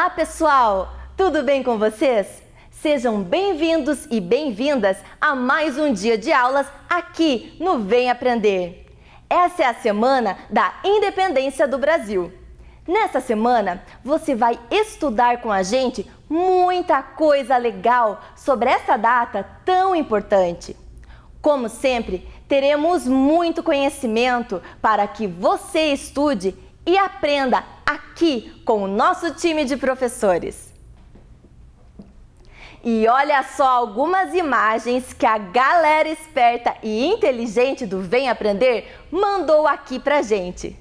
Olá, pessoal! Tudo bem com vocês? Sejam bem-vindos e bem-vindas a mais um dia de aulas aqui no Vem Aprender. Essa é a semana da Independência do Brasil. Nessa semana, você vai estudar com a gente muita coisa legal sobre essa data tão importante. Como sempre, teremos muito conhecimento para que você estude e aprenda aqui com o nosso time de professores. E olha só algumas imagens que a galera esperta e inteligente do Vem Aprender mandou aqui pra gente.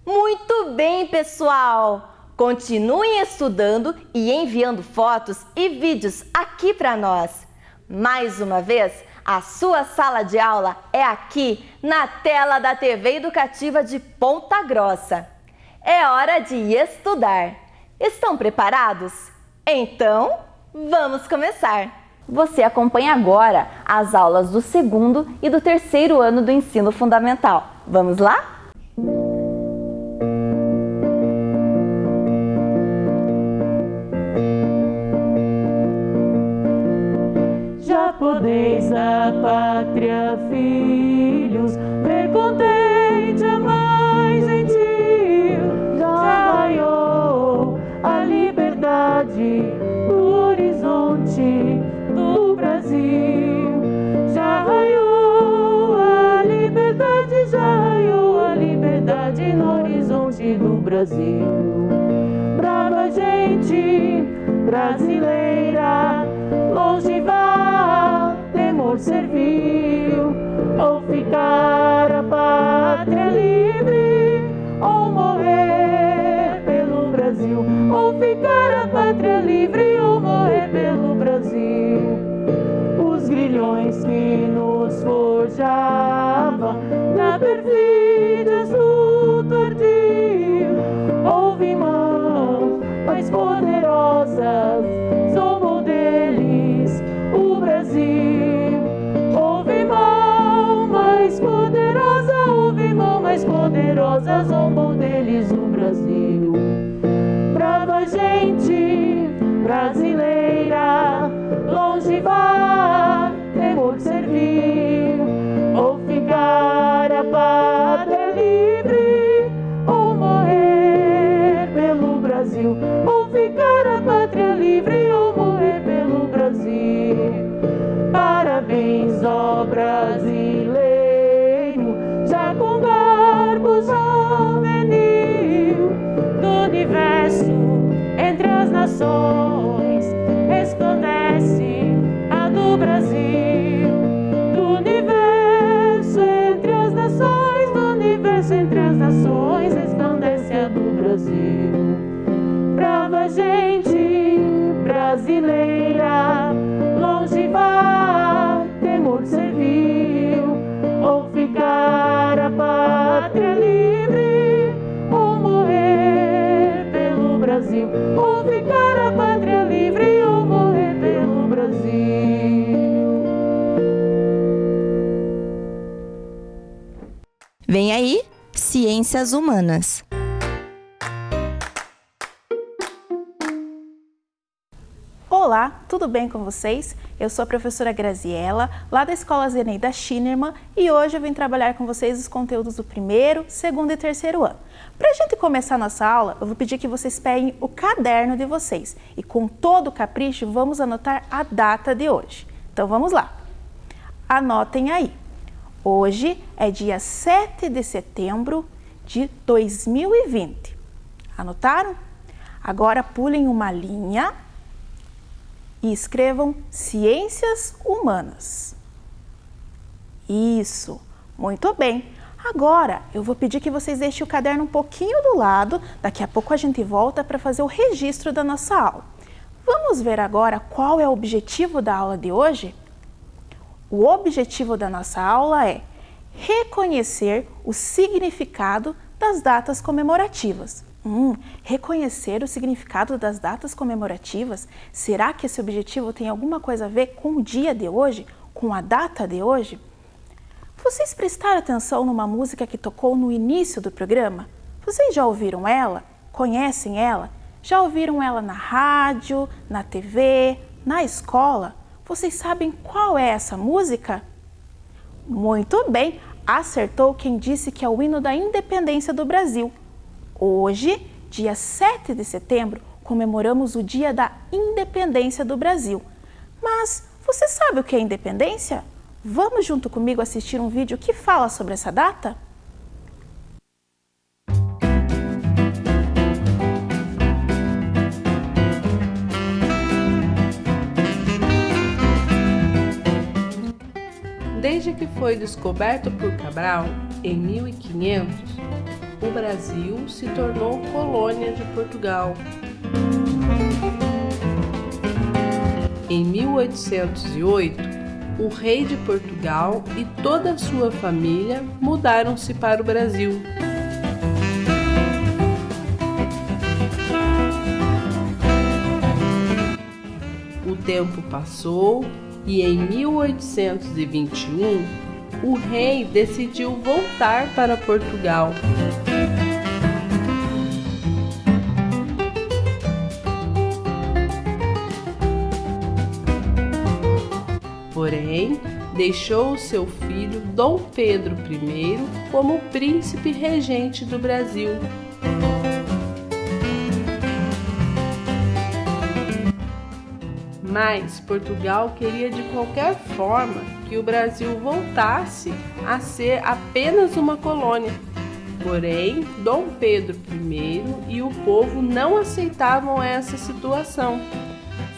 Muito bem, pessoal! Continuem estudando e enviando fotos e vídeos aqui para nós. Mais uma vez, a sua sala de aula é aqui na tela da TV Educativa de Ponta Grossa. É hora de estudar. Estão preparados? Então, vamos começar! Você acompanha agora as aulas do segundo e do terceiro ano do ensino fundamental. Vamos lá? Podeis a pátria, filhos, ver contente a mais gentil. Já raiou a liberdade no horizonte do Brasil. Já raiou a liberdade, já raiou a liberdade no horizonte do Brasil. Brava gente brasileira, longe vá, temor servil, ou ficar a pátria livre, ou morrer pelo Brasil, ou ficar a pátria livre, ou morrer pelo Brasil. Os grilhões que nos forjavam na perfídia do tordil, houve mãos mais poderosas, somos deles o Brasil. Houve mão mais poderosa, houve mão mais poderosa, somos deles o Brasil. Brava gente brasileira, longe vá, temor servil, ou ficar a pátria livre, ou morrer pelo Brasil, ou ficar a pátria livre, ou morrer pelo Brasil. Parabéns, ó brasileiro, já com garbo juvenil, do universo entre as nações resplandece a do Brasil. Do universo entre as nações, do universo entre as nações resplandece a do Brasil. Brava gente brasileira, longe vá, temor servil, ou ficar a pátria livre, ou morrer pelo Brasil, ou ficar a pátria livre, ou morrer pelo Brasil. Vem aí, Ciências Humanas. Olá, tudo bem com vocês? Eu sou a professora Graziela, lá da Escola Zeneida Schinnerman, e hoje eu vim trabalhar com vocês os conteúdos do primeiro, segundo e terceiro ano. Para a gente começar a nossa aula, eu vou pedir que vocês peguem o caderno de vocês e com todo o capricho vamos anotar a data de hoje. Então vamos lá. Anotem aí. Hoje é dia 7 de setembro de 2020. Anotaram? Agora pulem uma linha e escrevam Ciências Humanas. Isso, muito bem. Agora eu vou pedir que vocês deixem o caderno um pouquinho do lado, daqui a pouco a gente volta para fazer o registro da nossa aula. Vamos ver agora qual é o objetivo da aula de hoje? O objetivo da nossa aula é reconhecer o significado das datas comemorativas. Reconhecer o significado das datas comemorativas? Será que esse objetivo tem alguma coisa a ver com o dia de hoje, com a data de hoje? Vocês prestaram atenção numa música que tocou no início do programa? Vocês já ouviram ela? Conhecem ela? Já ouviram ela na rádio, na TV, na escola? Vocês sabem qual é essa música? Muito bem, acertou quem disse que é o hino da independência do Brasil. Hoje, dia 7 de setembro, comemoramos o Dia da Independência do Brasil. Mas você sabe o que é independência? Vamos junto comigo assistir um vídeo que fala sobre essa data? Desde que foi descoberto por Cabral, em 1500, o Brasil se tornou colônia de Portugal. Em 1808, o rei de Portugal e toda a sua família mudaram-se para o Brasil. O tempo passou e em 1821 o rei decidiu voltar para Portugal. Porém, deixou seu filho Dom Pedro I como príncipe regente do Brasil. Mas Portugal queria de qualquer forma que o Brasil voltasse a ser apenas uma colônia. Porém, Dom Pedro I e o povo não aceitavam essa situação.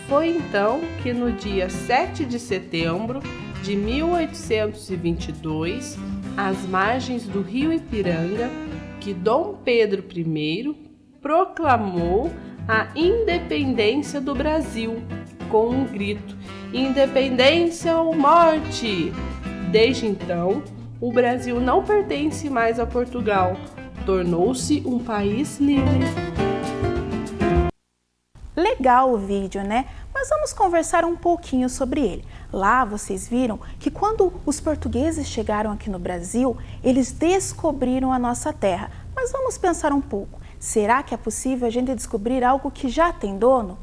Foi então que no dia 7 de setembro de 1822, às margens do rio Ipiranga, que Dom Pedro I proclamou a independência do Brasil, com um grito: independência ou morte! Desde então, o Brasil não pertence mais a Portugal, tornou-se um país livre. Legal o vídeo, né? Mas vamos conversar um pouquinho sobre ele. Lá vocês viram que quando os portugueses chegaram aqui no Brasil, eles descobriram a nossa terra. Mas vamos pensar um pouco. Será que é possível a gente descobrir algo que já tem dono?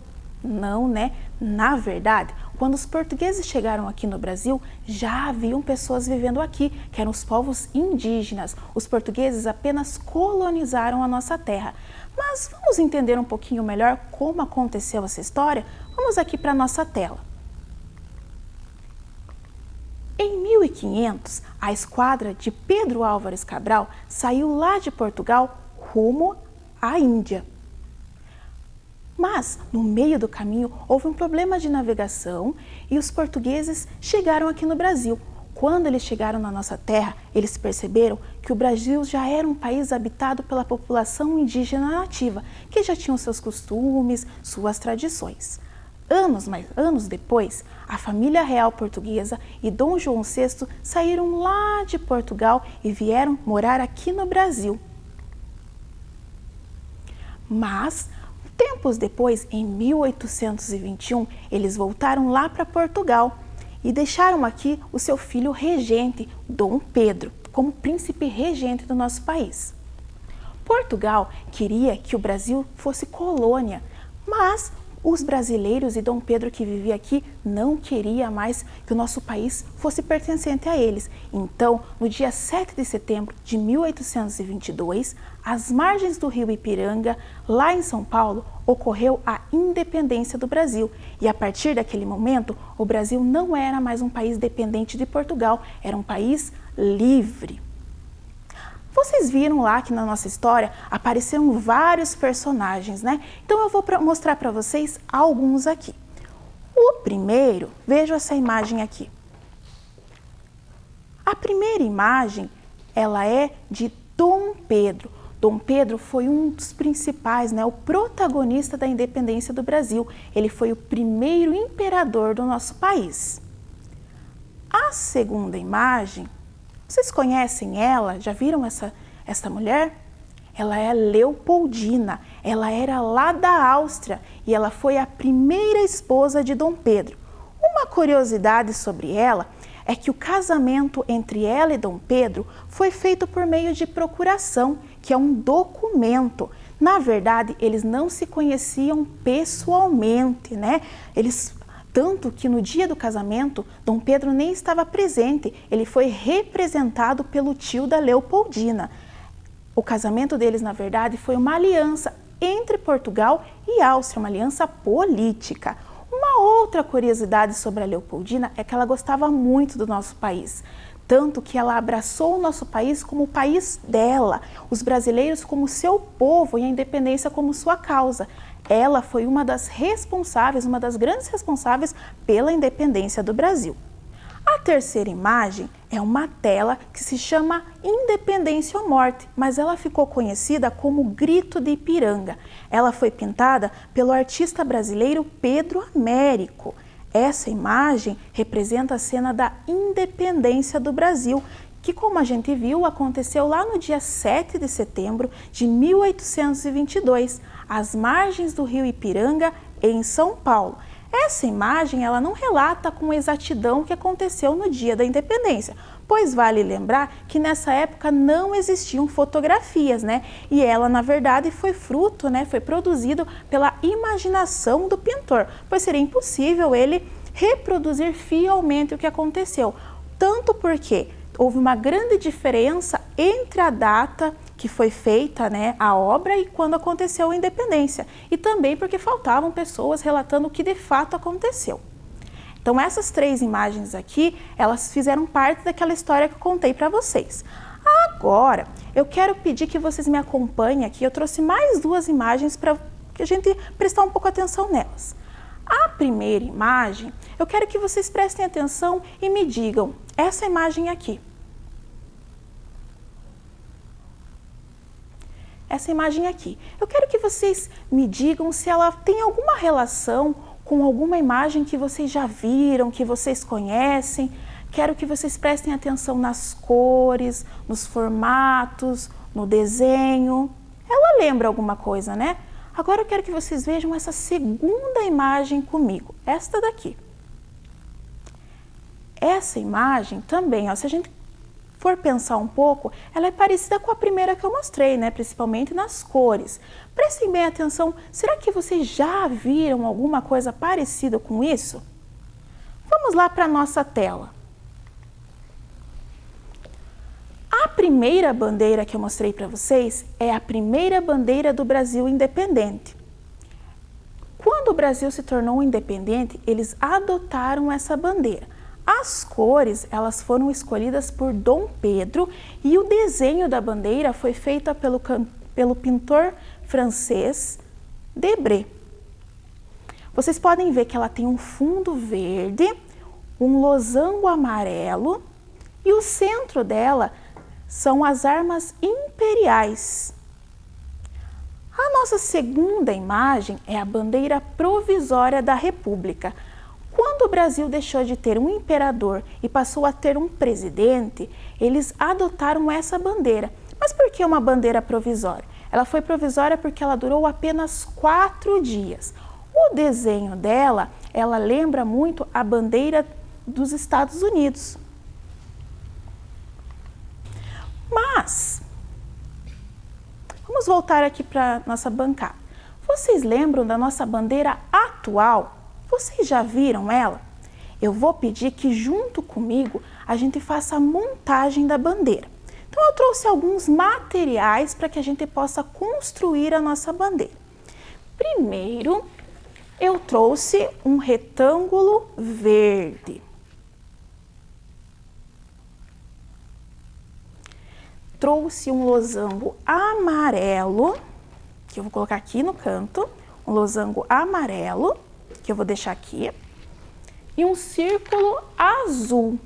Não, né? Na verdade, quando os portugueses chegaram aqui no Brasil, já haviam pessoas vivendo aqui, que eram os povos indígenas. Os portugueses apenas colonizaram a nossa terra. Mas vamos entender um pouquinho melhor como aconteceu essa história? Vamos aqui para a nossa tela. Em 1500, a esquadra de Pedro Álvares Cabral saiu lá de Portugal rumo à Índia. Mas, no meio do caminho, houve um problema de navegação e os portugueses chegaram aqui no Brasil. Quando eles chegaram na nossa terra, eles perceberam que o Brasil já era um país habitado pela população indígena nativa, que já tinham seus costumes, suas tradições. Anos depois, a família real portuguesa e Dom João VI saíram lá de Portugal e vieram morar aqui no Brasil. Mas, tempos depois, em 1821, eles voltaram lá para Portugal e deixaram aqui o seu filho regente, Dom Pedro, como príncipe regente do nosso país. Portugal queria que o Brasil fosse colônia, mas os brasileiros e Dom Pedro, que vivia aqui, não queria mais que o nosso país fosse pertencente a eles. Então, no dia 7 de setembro de 1822, às margens do rio Ipiranga, lá em São Paulo, ocorreu a independência do Brasil. E a partir daquele momento, o Brasil não era mais um país dependente de Portugal, era um país livre. Vocês viram lá que na nossa história apareceram vários personagens, né? Então eu vou mostrar para vocês alguns aqui. O primeiro, vejam essa imagem aqui. A primeira imagem, ela é de Dom Pedro. Dom Pedro foi um dos principais, né, o protagonista da independência do Brasil. Ele foi o primeiro imperador do nosso país. A segunda imagem, vocês conhecem ela? Já viram essa mulher? Ela é Leopoldina. Ela era lá da Áustria e ela foi a primeira esposa de Dom Pedro. Uma curiosidade sobre ela é que o casamento entre ela e Dom Pedro foi feito por meio de procuração, que é um documento. Na verdade, eles não se conheciam pessoalmente, né? Tanto que no dia do casamento, Dom Pedro nem estava presente, ele foi representado pelo tio da Leopoldina. O casamento deles, na verdade, foi uma aliança entre Portugal e Áustria, uma aliança política. Uma outra curiosidade sobre a Leopoldina é que ela gostava muito do nosso país, tanto que ela abraçou o nosso país como o país dela, os brasileiros como seu povo e a independência como sua causa. Ela foi uma das responsáveis, uma das grandes responsáveis pela independência do Brasil. A terceira imagem é uma tela que se chama Independência ou Morte, mas ela ficou conhecida como Grito de Ipiranga. Ela foi pintada pelo artista brasileiro Pedro Américo. Essa imagem representa a cena da independência do Brasil, que, como a gente viu, aconteceu lá no dia 7 de setembro de 1822, às margens do rio Ipiranga, em São Paulo. Essa imagem ela não relata com exatidão o que aconteceu no dia da independência, pois vale lembrar que nessa época não existiam fotografias, né? E ela, na verdade, foi fruto, né? Foi produzido pela imaginação do pintor, pois seria impossível ele reproduzir fielmente o que aconteceu, tanto porque houve uma grande diferença entre a data que foi feita, né, a obra e quando aconteceu a independência. E também porque faltavam pessoas relatando o que de fato aconteceu. Então essas três imagens aqui, elas fizeram parte daquela história que eu contei para vocês. Agora, eu quero pedir que vocês me acompanhem aqui. Eu trouxe mais duas imagens para a gente prestar um pouco atenção nelas. A primeira imagem, eu quero que vocês prestem atenção e me digam essa imagem aqui. Essa imagem aqui. Eu quero que vocês me digam se ela tem alguma relação com alguma imagem que vocês já viram, que vocês conhecem. Quero que vocês prestem atenção nas cores, nos formatos, no desenho. Ela lembra alguma coisa, né? Agora eu quero que vocês vejam essa segunda imagem comigo, esta daqui. Essa imagem também, ó, se a gente for pensar um pouco, ela é parecida com a primeira que eu mostrei, né? Principalmente nas cores. Prestem bem atenção, será que vocês já viram alguma coisa parecida com isso? Vamos lá para a nossa tela. A primeira bandeira que eu mostrei para vocês é a primeira bandeira do Brasil independente. Quando o Brasil se tornou independente, eles adotaram essa bandeira. As cores, elas foram escolhidas por Dom Pedro e o desenho da bandeira foi feito pelo pintor francês Debré. Vocês podem ver que ela tem um fundo verde, um losango amarelo e o centro dela são as armas imperiais. A nossa segunda imagem é a bandeira provisória da República. Quando o Brasil deixou de ter um imperador e passou a ter um presidente, eles adotaram essa bandeira. Mas por que uma bandeira provisória? Ela foi provisória porque ela durou apenas 4 dias. O desenho dela, ela lembra muito a bandeira dos Estados Unidos. Mas, vamos voltar aqui para nossa bancada. Vocês lembram da nossa bandeira atual? Vocês já viram ela? Eu vou pedir que junto comigo a gente faça a montagem da bandeira. Então eu trouxe alguns materiais para que a gente possa construir a nossa bandeira. Primeiro, eu trouxe um retângulo verde. trouxe um losango amarelo, que eu vou colocar aqui no canto, um losango amarelo, que eu vou deixar aqui, e um círculo azul.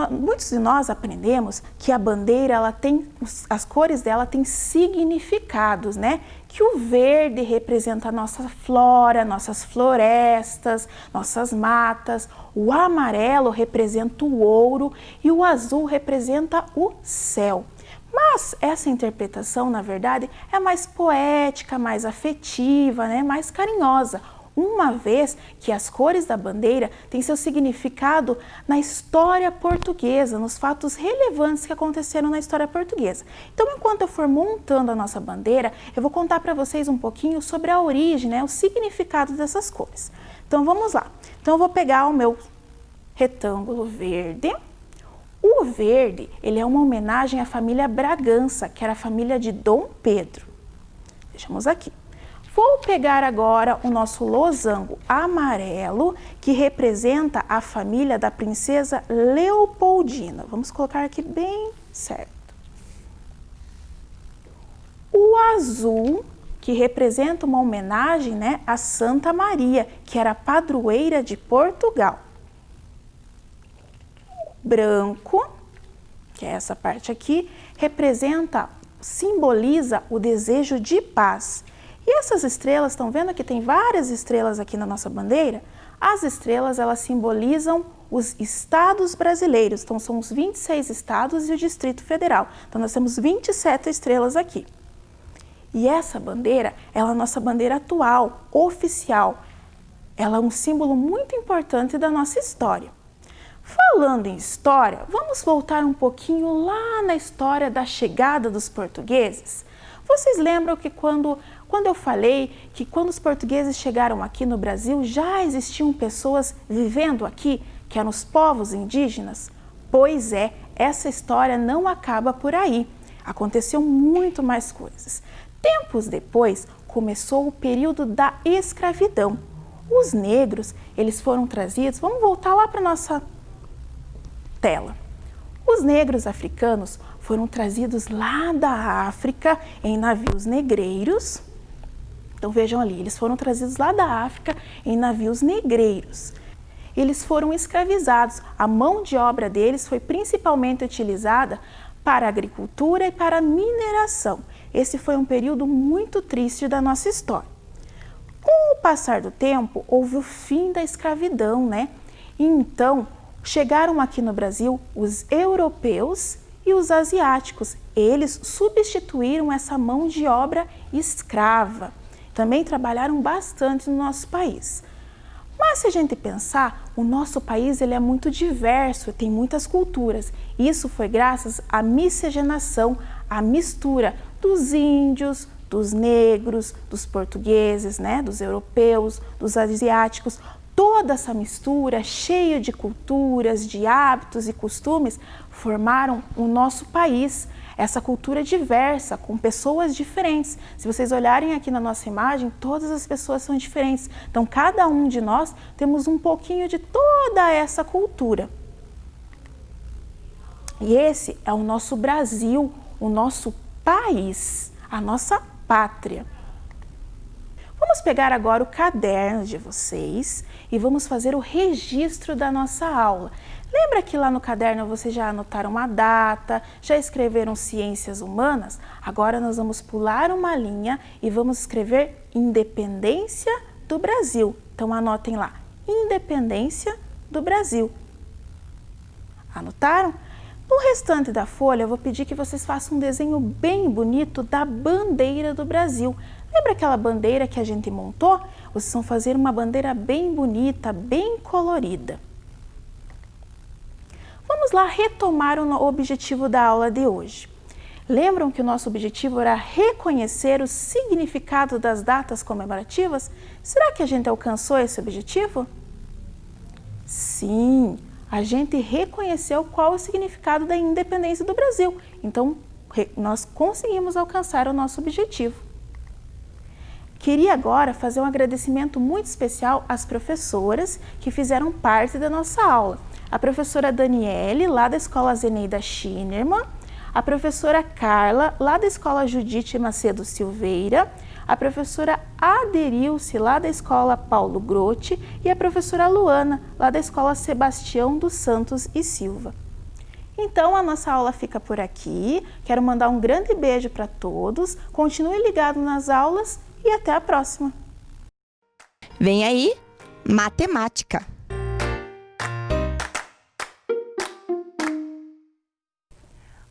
Muitos de nós aprendemos que a bandeira, ela tem, as cores dela têm significados, né? Que o verde representa a nossa flora, nossas florestas, nossas matas, o amarelo representa o ouro e o azul representa o céu. Mas essa interpretação, na verdade, é mais poética, mais afetiva, né? Mais carinhosa. Uma vez que as cores da bandeira têm seu significado na história portuguesa, nos fatos relevantes que aconteceram na história portuguesa. Então, enquanto eu for montando a nossa bandeira, eu vou contar para vocês um pouquinho sobre a origem, né, o significado dessas cores. Então, vamos lá. Então, eu vou pegar o meu retângulo verde. O verde, ele é uma homenagem à família Bragança, que era a família de Dom Pedro. Deixamos aqui. Vou pegar agora o nosso losango amarelo, que representa a família da princesa Leopoldina. Vamos colocar aqui bem certo. O azul, que representa uma homenagem, né, a Santa Maria, que era a padroeira de Portugal. O branco, que é essa parte aqui, simboliza o desejo de paz. E essas estrelas, estão vendo que tem várias estrelas aqui na nossa bandeira? As estrelas, elas simbolizam os estados brasileiros. Então, são os 26 estados e o Distrito Federal. Então, nós temos 27 estrelas aqui. E essa bandeira, ela é a nossa bandeira atual, oficial. Ela é um símbolo muito importante da nossa história. Falando em história, vamos voltar um pouquinho lá na história da chegada dos portugueses? Vocês lembram que quando eu falei que quando os portugueses chegaram aqui no Brasil, já existiam pessoas vivendo aqui, que eram os povos indígenas? Pois é, essa história não acaba por aí. Aconteceu muito mais coisas. Tempos depois, começou o período da escravidão. Os negros, eles foram trazidos, vamos voltar lá para a nossa tela. Os negros africanos foram trazidos lá da África em navios negreiros. Então vejam ali, eles foram trazidos lá da África em navios negreiros. Eles foram escravizados. A mão de obra deles foi principalmente utilizada para a agricultura e para a mineração. Esse foi um período muito triste da nossa história. Com o passar do tempo, houve o fim da escravidão, né? E então, chegaram aqui no Brasil os europeus e os asiáticos. Eles substituíram essa mão de obra escrava. Também trabalharam bastante no nosso país. Mas se a gente pensar, o nosso país ele é muito diverso, tem muitas culturas. Isso foi graças à miscigenação, à mistura dos índios, dos negros, dos portugueses, né, dos europeus, dos asiáticos. Toda essa mistura, cheia de culturas, de hábitos e costumes, formaram o nosso país. Essa cultura diversa, com pessoas diferentes. Se vocês olharem aqui na nossa imagem, todas as pessoas são diferentes. Então, cada um de nós temos um pouquinho de toda essa cultura. E esse é o nosso Brasil, o nosso país, a nossa pátria. Vamos pegar agora o caderno de vocês e vamos fazer o registro da nossa aula. Lembra que lá no caderno vocês já anotaram a data, já escreveram ciências humanas? Agora nós vamos pular uma linha e vamos escrever Independência do Brasil. Então anotem lá, Independência do Brasil. Anotaram? No restante da folha eu vou pedir que vocês façam um desenho bem bonito da bandeira do Brasil. Lembra aquela bandeira que a gente montou? Vocês vão fazer uma bandeira bem bonita, bem colorida. Vamos lá retomar o objetivo da aula de hoje. Lembram que o nosso objetivo era reconhecer o significado das datas comemorativas? Será que a gente alcançou esse objetivo? Sim, a gente reconheceu qual é o significado da independência do Brasil. Então, nós conseguimos alcançar o nosso objetivo. Queria agora fazer um agradecimento muito especial às professoras que fizeram parte da nossa aula. a professora Daniele, lá da Escola Zeneida Schinnerman, a professora Carla, lá da Escola Judite Macedo Silveira, a professora Aderilce, lá da Escola Paulo Grotti, e a professora Luana, lá da Escola Sebastião dos Santos e Silva. Então, a nossa aula fica por aqui. Quero mandar um grande beijo para todos. Continue ligado nas aulas e até a próxima. Vem aí, matemática.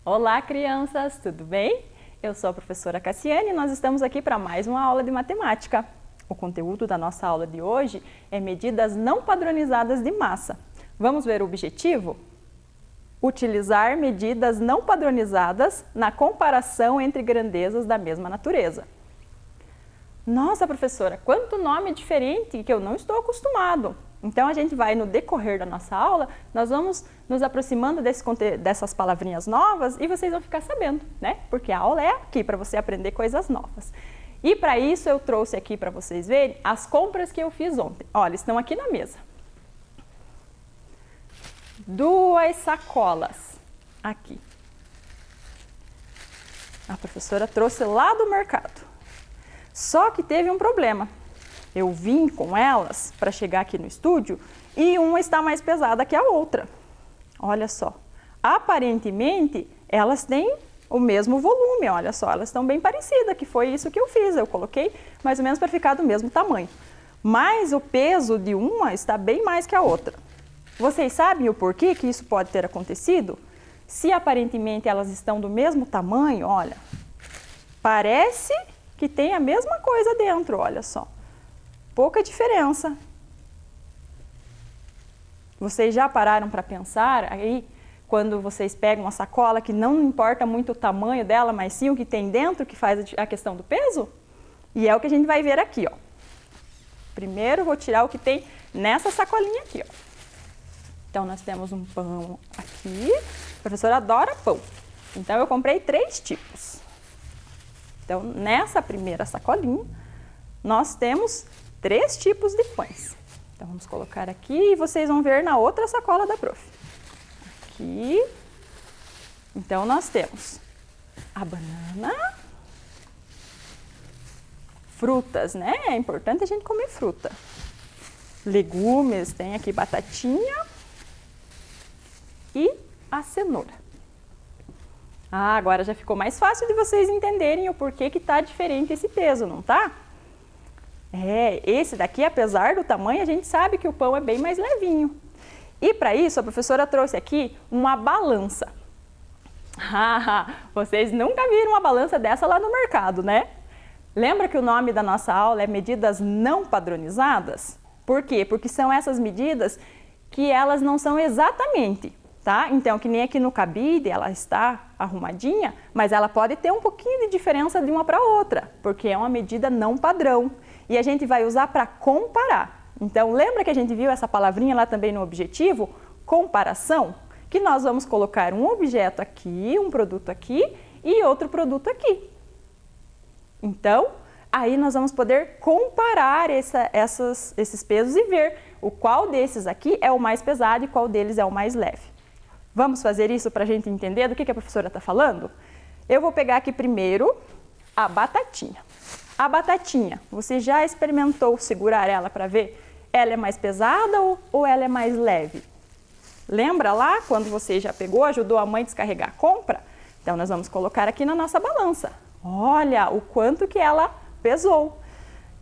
Olá, crianças, tudo bem? Eu sou a professora Cassiane e nós estamos aqui para mais uma aula de matemática. O conteúdo da nossa aula de hoje é medidas não padronizadas de massa. Vamos ver o objetivo? Utilizar medidas não padronizadas na comparação entre grandezas da mesma natureza. Nossa, professora, quanto nome diferente que eu não estou acostumado! Então, a gente vai, no decorrer da nossa aula, nós vamos nos aproximando dessas palavrinhas novas e vocês vão ficar sabendo, né? Porque a aula é aqui para você aprender coisas novas. E para isso, eu trouxe aqui para vocês verem as compras que eu fiz ontem. Olha, estão aqui na mesa. 2 sacolas aqui. A professora trouxe lá do mercado. Só que teve um problema. Eu vim com elas para chegar aqui no estúdio e uma está mais pesada que a outra. Olha só, aparentemente elas têm o mesmo volume, olha só, elas estão bem parecidas, que foi isso que eu fiz, eu coloquei mais ou menos para ficar do mesmo tamanho. Mas o peso de uma está bem mais que a outra. Vocês sabem o porquê que isso pode ter acontecido? Se aparentemente elas estão do mesmo tamanho, olha, parece que tem a mesma coisa dentro, olha só. Pouca diferença. Vocês já pararam para pensar aí, quando vocês pegam uma sacola que não importa muito o tamanho dela, mas sim o que tem dentro que faz a questão do peso? E é o que a gente vai ver aqui, ó. Primeiro vou tirar o que tem nessa sacolinha aqui, ó. Então nós temos um pão aqui. A professora adora pão. Então eu comprei 3 tipos. Então nessa primeira sacolinha nós temos 3 tipos de pães. Então, vamos colocar aqui e vocês vão ver na outra sacola da prof. Aqui. Então, nós temos a banana. Frutas, né? É importante a gente comer fruta. Legumes, tem aqui batatinha. E a cenoura. Ah, agora já ficou mais fácil de vocês entenderem o porquê que está diferente esse peso, não tá? Esse daqui, apesar do tamanho, a gente sabe que o pão é bem mais levinho. E para isso, a professora trouxe aqui uma balança. Vocês nunca viram uma balança dessa lá no mercado, né? Lembra que o nome da nossa aula é medidas não padronizadas? Por quê? Porque são essas medidas que elas não são exatamente, tá? Então, que nem aqui no cabide, ela está arrumadinha, mas ela pode ter um pouquinho de diferença de uma para outra, porque é uma medida não padrão. E a gente vai usar para comparar. Então, lembra que a gente viu essa palavrinha lá também no objetivo? Comparação? Que nós vamos colocar um objeto aqui, um produto aqui e outro produto aqui. Então, aí nós vamos poder comparar esses pesos e ver o qual desses aqui é o mais pesado e qual deles é o mais leve. Vamos fazer isso para a gente entender do que a professora está falando? Eu vou pegar aqui primeiro a batatinha. A batatinha, você já experimentou segurar ela para ver? Ela é mais pesada ou ela é mais leve? Lembra lá quando você já pegou, ajudou a mãe a descarregar a compra? Então, nós vamos colocar aqui na nossa balança. Olha o quanto que ela pesou.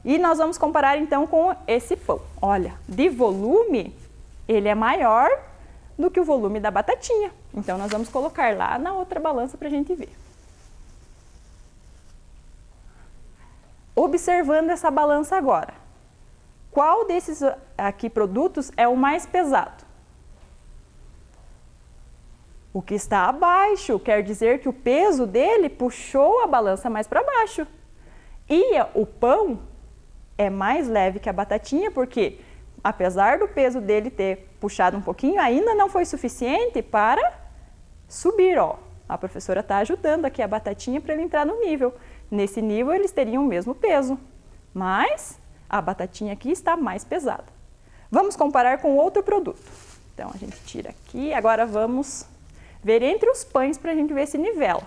E nós vamos comparar então com esse pão. Olha, de volume, ele é maior do que o volume da batatinha. Então, nós vamos colocar lá na outra balança para a gente ver. Observando essa balança agora, qual desses aqui produtos é o mais pesado? O que está abaixo quer dizer que o peso dele puxou a balança mais para baixo. E o pão é mais leve que a batatinha, porque apesar do peso dele ter puxado um pouquinho, ainda não foi suficiente para subir, ó. A professora está ajudando aqui a batatinha para ele entrar no nível. Nesse nível, eles teriam o mesmo peso, mas a batatinha aqui está mais pesada. Vamos comparar com outro produto. Então, a gente tira aqui. Agora, vamos ver entre os pães para a gente ver se nivela.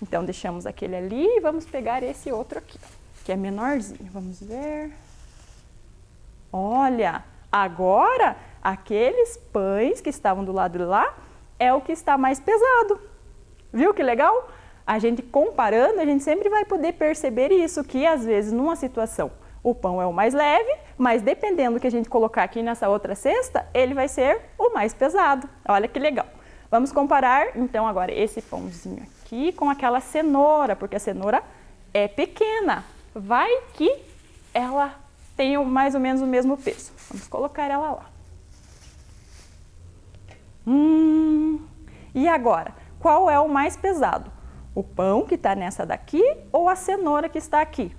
Então, deixamos aquele ali e vamos pegar esse outro aqui, que é menorzinho. Vamos ver. Olha, agora, aqueles pães que estavam do lado de lá é o que está mais pesado. Viu que legal? A gente comparando, a gente sempre vai poder perceber isso, que às vezes numa situação o pão é o mais leve, mas dependendo do que a gente colocar aqui nessa outra cesta, ele vai ser o mais pesado. Olha que legal. Vamos comparar então agora esse pãozinho aqui com aquela cenoura, porque a cenoura é pequena. Vai que ela tem mais ou menos o mesmo peso. Vamos colocar ela lá. E agora, qual é o mais pesado? O pão que está nessa daqui ou a cenoura que está aqui?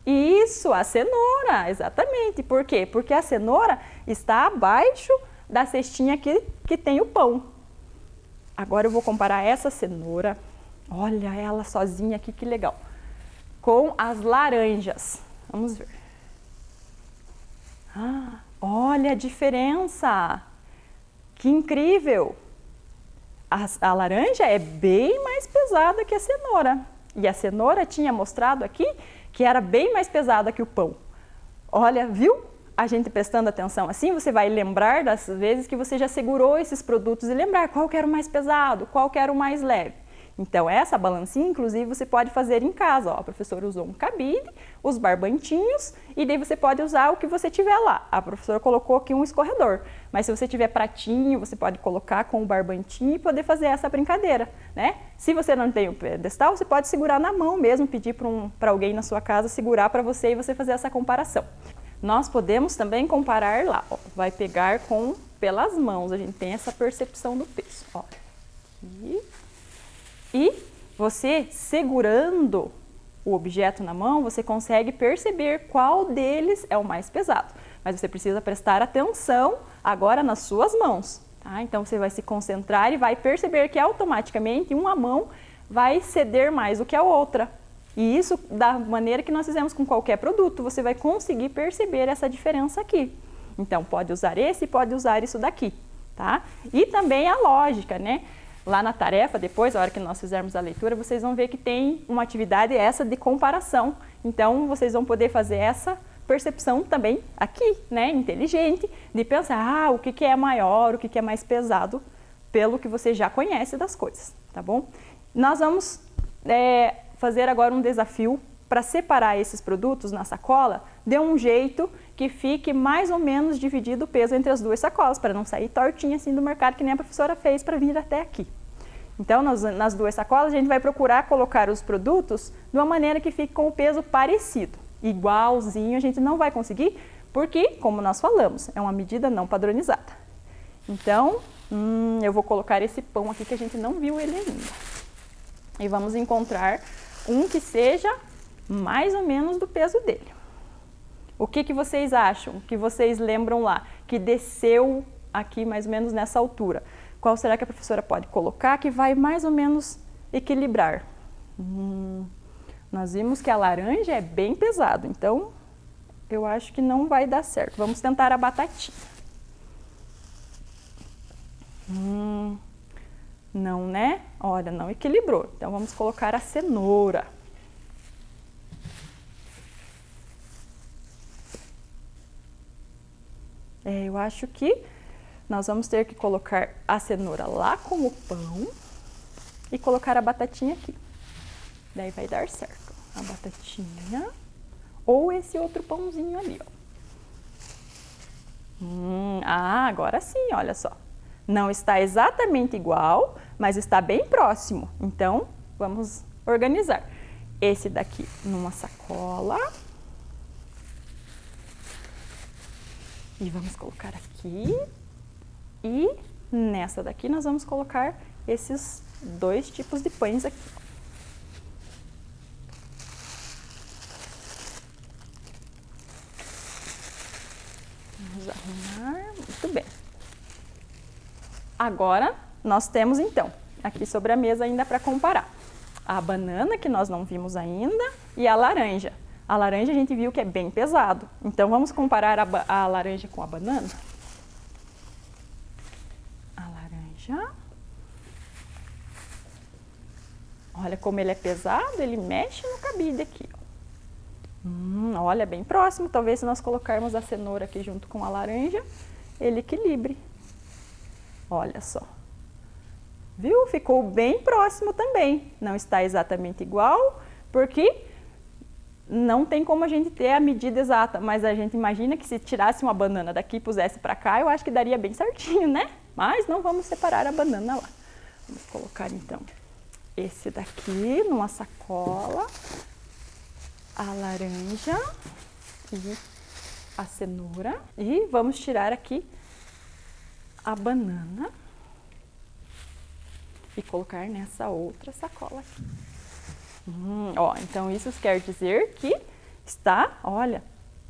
Isso, a cenoura, exatamente. Por quê? Porque a cenoura está abaixo da cestinha que tem o pão. Agora eu vou comparar essa cenoura, olha ela sozinha aqui, que legal, com as laranjas. Vamos ver. Olha a diferença! Que incrível! A laranja é bem mais pesada que a cenoura. E a cenoura tinha mostrado aqui que era bem mais pesada que o pão. Olha, viu? A gente prestando atenção assim, você vai lembrar das vezes que você já segurou esses produtos e lembrar qual que era o mais pesado, qual que era o mais leve. Então, essa balancinha, inclusive, você pode fazer em casa. Ó, a professora usou um cabide, os barbantinhos, e daí você pode usar o que você tiver lá. A professora colocou aqui um escorredor, mas se você tiver pratinho, você pode colocar com o barbantinho e poder fazer essa brincadeira, né? Se você não tem o pedestal, você pode segurar na mão mesmo, pedir para alguém na sua casa segurar para você e você fazer essa comparação. Nós podemos também comparar lá, ó, vai pegar pelas mãos, a gente tem essa percepção do peso. Ó, aqui. E você segurando o objeto na mão, você consegue perceber qual deles é o mais pesado. Mas você precisa prestar atenção agora nas suas mãos. Tá? Então você vai se concentrar e vai perceber que automaticamente uma mão vai ceder mais do que a outra. E isso da maneira que nós fizemos com qualquer produto, você vai conseguir perceber essa diferença aqui. Então pode usar esse, pode usar isso daqui. Tá? E também a lógica, né? Lá na tarefa, depois, a hora que nós fizermos a leitura, vocês vão ver que tem uma atividade essa de comparação. Então, vocês vão poder fazer essa percepção também aqui, né, inteligente, de pensar, o que é maior, o que é mais pesado, pelo que você já conhece das coisas, tá bom? Nós vamos fazer agora um desafio para separar esses produtos na sacola de um jeito que fique mais ou menos dividido o peso entre as duas sacolas, para não sair tortinha assim do mercado, que nem a professora fez para vir até aqui. Então, nas duas sacolas, a gente vai procurar colocar os produtos de uma maneira que fique com o peso parecido. Igualzinho a gente não vai conseguir, porque, como nós falamos, é uma medida não padronizada. Então, eu vou colocar esse pão aqui que a gente não viu ele ainda. E vamos encontrar um que seja mais ou menos do peso dele. O que vocês acham? Que vocês lembram lá? Que desceu aqui mais ou menos nessa altura. Qual será que a professora pode colocar que vai mais ou menos equilibrar? Nós vimos que a laranja é bem pesado, então eu acho que não vai dar certo. Vamos tentar a batatinha. Não, né? Olha, não equilibrou. Então vamos colocar a cenoura. Eu acho que nós vamos ter que colocar a cenoura lá com o pão e colocar a batatinha aqui. Daí vai dar certo. A batatinha ou esse outro pãozinho ali, ó. Agora sim, olha só. Não está exatamente igual, mas está bem próximo. Então, vamos organizar. Esse daqui numa sacola. E vamos colocar aqui. E nessa daqui nós vamos colocar esses dois tipos de pães aqui. Vamos arrumar. Muito bem. Agora, nós temos então, aqui sobre a mesa ainda para comparar, a banana, que nós não vimos ainda, e a laranja. A laranja a gente viu que é bem pesado, então vamos comparar a laranja com a banana? laranja. Olha como ele é pesado, ele mexe no cabide aqui. Olha, bem próximo. Talvez se nós colocarmos a cenoura aqui junto com a laranja, ele equilibre. Olha só. Viu? Ficou bem próximo também. Não está exatamente igual, porque não tem como a gente ter a medida exata, mas a gente imagina que se tirasse uma banana daqui e pusesse para cá, eu acho que daria bem certinho, né? Mas não vamos separar a banana lá. Vamos colocar então esse daqui numa sacola, a laranja e a cenoura, e vamos tirar aqui a banana e colocar nessa outra sacola aqui. Então isso quer dizer que está, olha,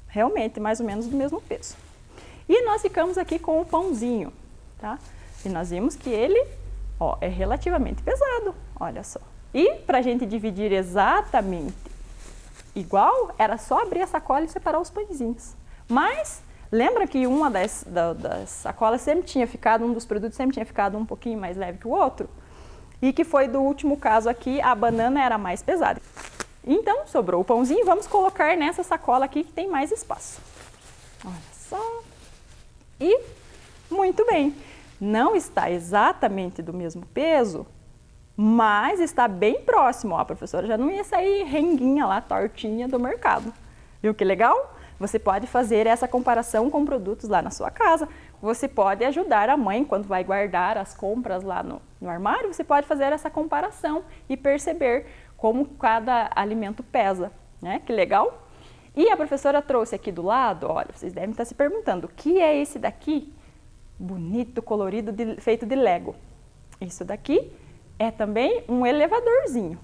realmente mais ou menos do mesmo peso. E nós ficamos aqui com o pãozinho, tá? E nós vimos que ele, é relativamente pesado, olha só. E para a gente dividir exatamente igual, era só abrir a sacola e separar os pãezinhos. Mas lembra que uma das sacolas sempre tinha ficado, um dos produtos sempre tinha ficado um pouquinho mais leve que o outro? E que foi do último caso aqui, a banana era mais pesada. Então, sobrou o pãozinho, vamos colocar nessa sacola aqui que tem mais espaço. Olha só. E, muito bem, não está exatamente do mesmo peso, mas está bem próximo. A professora já não ia sair renguinha lá, tortinha do mercado. Viu que legal? Você pode fazer essa comparação com produtos lá na sua casa. Você pode ajudar a mãe quando vai guardar as compras lá no armário, você pode fazer essa comparação e perceber como cada alimento pesa, né? Que legal! E a professora trouxe aqui do lado, olha, vocês devem estar se perguntando, o que é esse daqui? Bonito, colorido, feito de Lego. Isso daqui é também um elevadorzinho.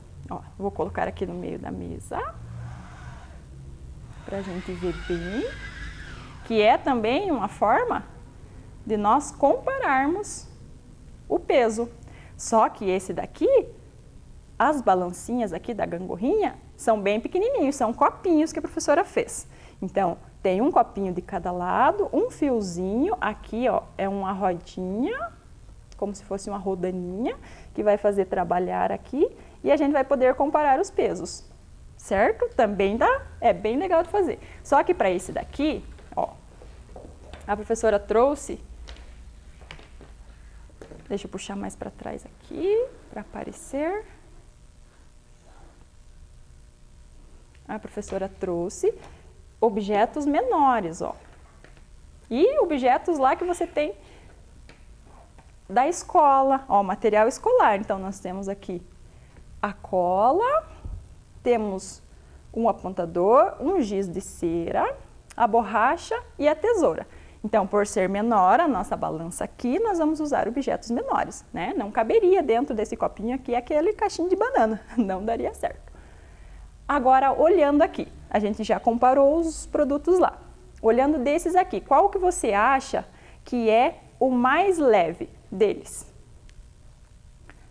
Vou colocar aqui no meio da mesa, para a gente ver bem, que é também uma forma de nós compararmos o peso. Só que esse daqui, as balancinhas aqui da gangorrinha, são bem pequenininhos, são copinhos que a professora fez. Então, tem um copinho de cada lado, um fiozinho, aqui é uma rodinha, como se fosse uma rodaninha, que vai fazer trabalhar aqui, e a gente vai poder comparar os pesos, certo? Também dá, é bem legal de fazer. Só que para esse daqui, a professora trouxe, deixa eu puxar mais para trás aqui, para aparecer. A professora trouxe objetos menores, E objetos lá que você tem da escola, material escolar. Então, nós temos aqui a cola, temos um apontador, um giz de cera, a borracha e a tesoura. Então, por ser menor a nossa balança aqui, nós vamos usar objetos menores, né? Não caberia dentro desse copinho aqui aquele caixinho de banana, não daria certo. Agora, olhando aqui, a gente já comparou os produtos lá. Olhando desses aqui, qual que você acha que é o mais leve deles?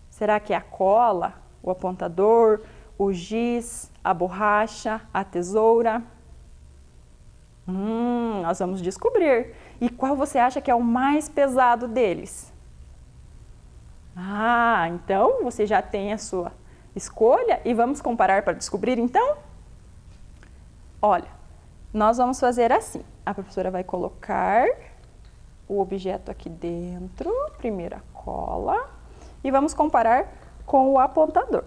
Será que é a cola, o apontador, o giz, a borracha, a tesoura? Nós vamos descobrir. E qual você acha que é o mais pesado deles? Então você já tem a sua escolha e vamos comparar para descobrir então? Olha, nós vamos fazer assim. A professora vai colocar o objeto aqui dentro, primeiro a cola, e vamos comparar com o apontador,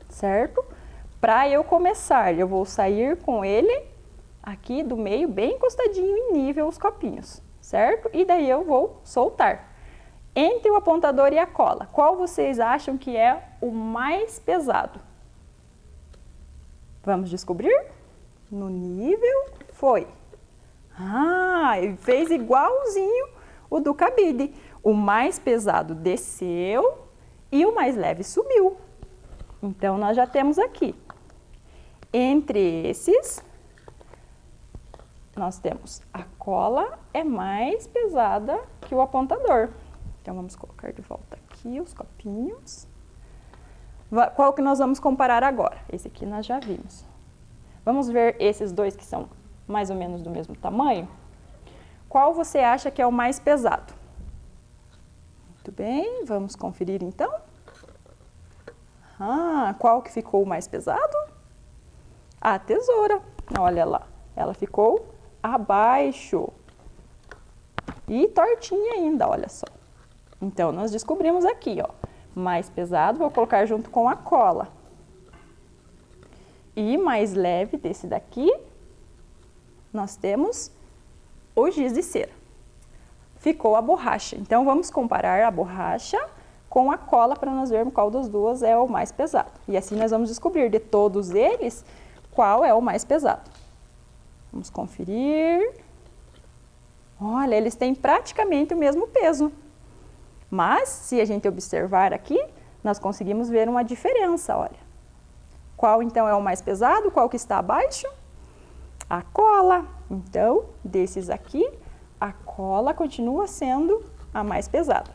certo? Para eu começar, eu vou sair com ele aqui do meio, bem encostadinho em nível os copinhos, certo? E daí eu vou soltar. Entre o apontador e a cola, qual vocês acham que é o mais pesado? Vamos descobrir? No nível, foi. Ele fez igualzinho o do cabide. O mais pesado desceu e o mais leve subiu. Então, nós já temos aqui. Entre esses, nós temos a cola é mais pesada que o apontador. Então, vamos colocar de volta aqui os copinhos. Qual que nós vamos comparar agora? Esse aqui nós já vimos. Vamos ver esses dois que são mais ou menos do mesmo tamanho? Qual você acha que é o mais pesado? Muito bem, vamos conferir então. Qual que ficou mais pesado? A tesoura. Olha lá, ela ficou abaixo. E tortinha ainda, olha só. Então, nós descobrimos aqui, ó, mais pesado, vou colocar junto com a cola. E mais leve desse daqui, nós temos o giz de cera. Ficou a borracha. Então, vamos comparar a borracha com a cola para nós vermos qual das duas é o mais pesado. E assim nós vamos descobrir de todos eles qual é o mais pesado. Vamos conferir. Olha, eles têm praticamente o mesmo peso. Mas, se a gente observar aqui, nós conseguimos ver uma diferença, olha. Qual então é o mais pesado? Qual que está abaixo? A cola. Então, desses aqui, a cola continua sendo a mais pesada.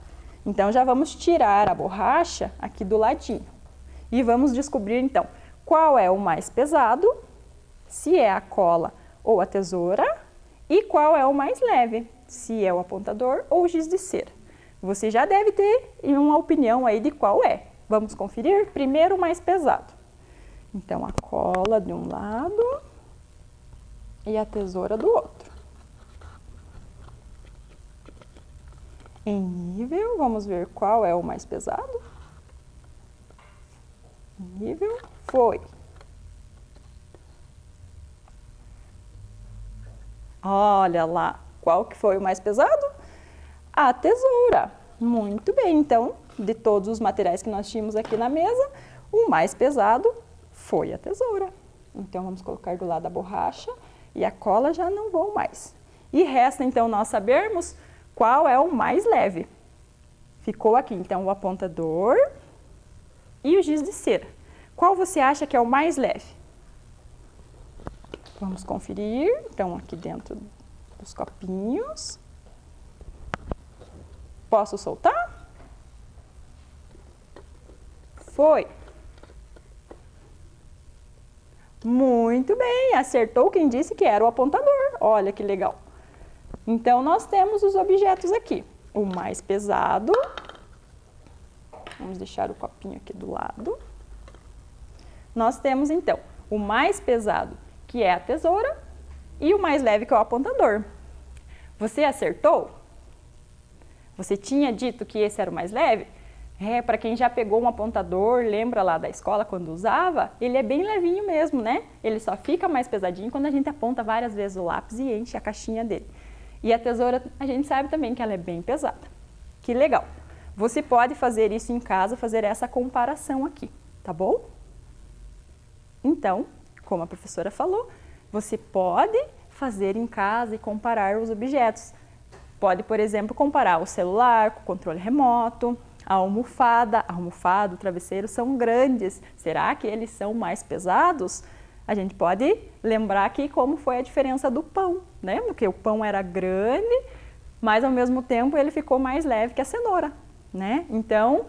Então, já vamos tirar a borracha aqui do ladinho. E vamos descobrir, então, qual é o mais pesado, se é a cola ou a tesoura, e qual é o mais leve, se é o apontador ou o giz de cera. Você já deve ter uma opinião aí de qual é. Vamos conferir? Primeiro, o mais pesado. Então, a cola de um lado e a tesoura do outro. Em nível, vamos ver qual é o mais pesado. Nível, foi. Olha lá, qual que foi o mais pesado? A tesoura. Muito bem, então, de todos os materiais que nós tínhamos aqui na mesa, o mais pesado foi a tesoura. Então, vamos colocar do lado da borracha e a cola já não vão mais. E resta, então, nós sabermos qual é o mais leve. Ficou aqui, então, o apontador e o giz de cera. Qual você acha que é o mais leve? Vamos conferir. Então, aqui dentro dos copinhos. Posso soltar? Foi. Muito bem, acertou quem disse que era o apontador. Olha que legal. Então, nós temos os objetos aqui. O mais pesado. Vamos deixar o copinho aqui do lado. Nós temos, então, o mais pesado, que é a tesoura, e o mais leve, que é o apontador. Você acertou? Você tinha dito que esse era o mais leve? Para quem já pegou um apontador, lembra lá da escola quando usava, ele é bem levinho mesmo, né? Ele só fica mais pesadinho quando a gente aponta várias vezes o lápis e enche a caixinha dele. E a tesoura, a gente sabe também que ela é bem pesada. Que legal! Você pode fazer isso em casa, fazer essa comparação aqui, tá bom? Então, como a professora falou, você pode fazer em casa e comparar os objetos. Pode, por exemplo, comparar o celular com o controle remoto, a almofada, o travesseiro são grandes. Será que eles são mais pesados? A gente pode lembrar aqui como foi a diferença do pão, né? Porque o pão era grande, mas ao mesmo tempo ele ficou mais leve que a cenoura, né? Então,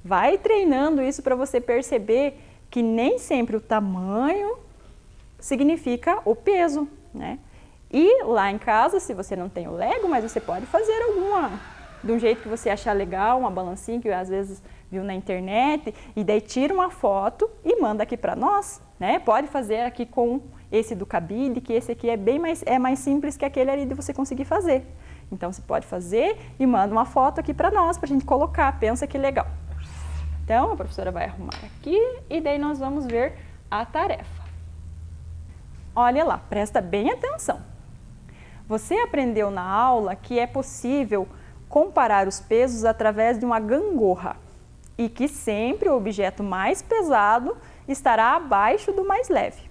vai treinando isso para você perceber que nem sempre o tamanho significa o peso, né? E lá em casa, se você não tem o Lego, mas você pode fazer de um jeito que você achar legal, uma balancinha que às vezes viu na internet, e daí tira uma foto e manda aqui para nós, né? Pode fazer aqui com esse do cabide, que esse aqui é mais simples que aquele ali de você conseguir fazer. Então, você pode fazer e manda uma foto aqui para nós, para a gente colocar. Pensa que legal. Então, a professora vai arrumar aqui e daí nós vamos ver a tarefa. Olha lá, presta bem atenção. Você aprendeu na aula que é possível comparar os pesos através de uma gangorra e que sempre o objeto mais pesado estará abaixo do mais leve.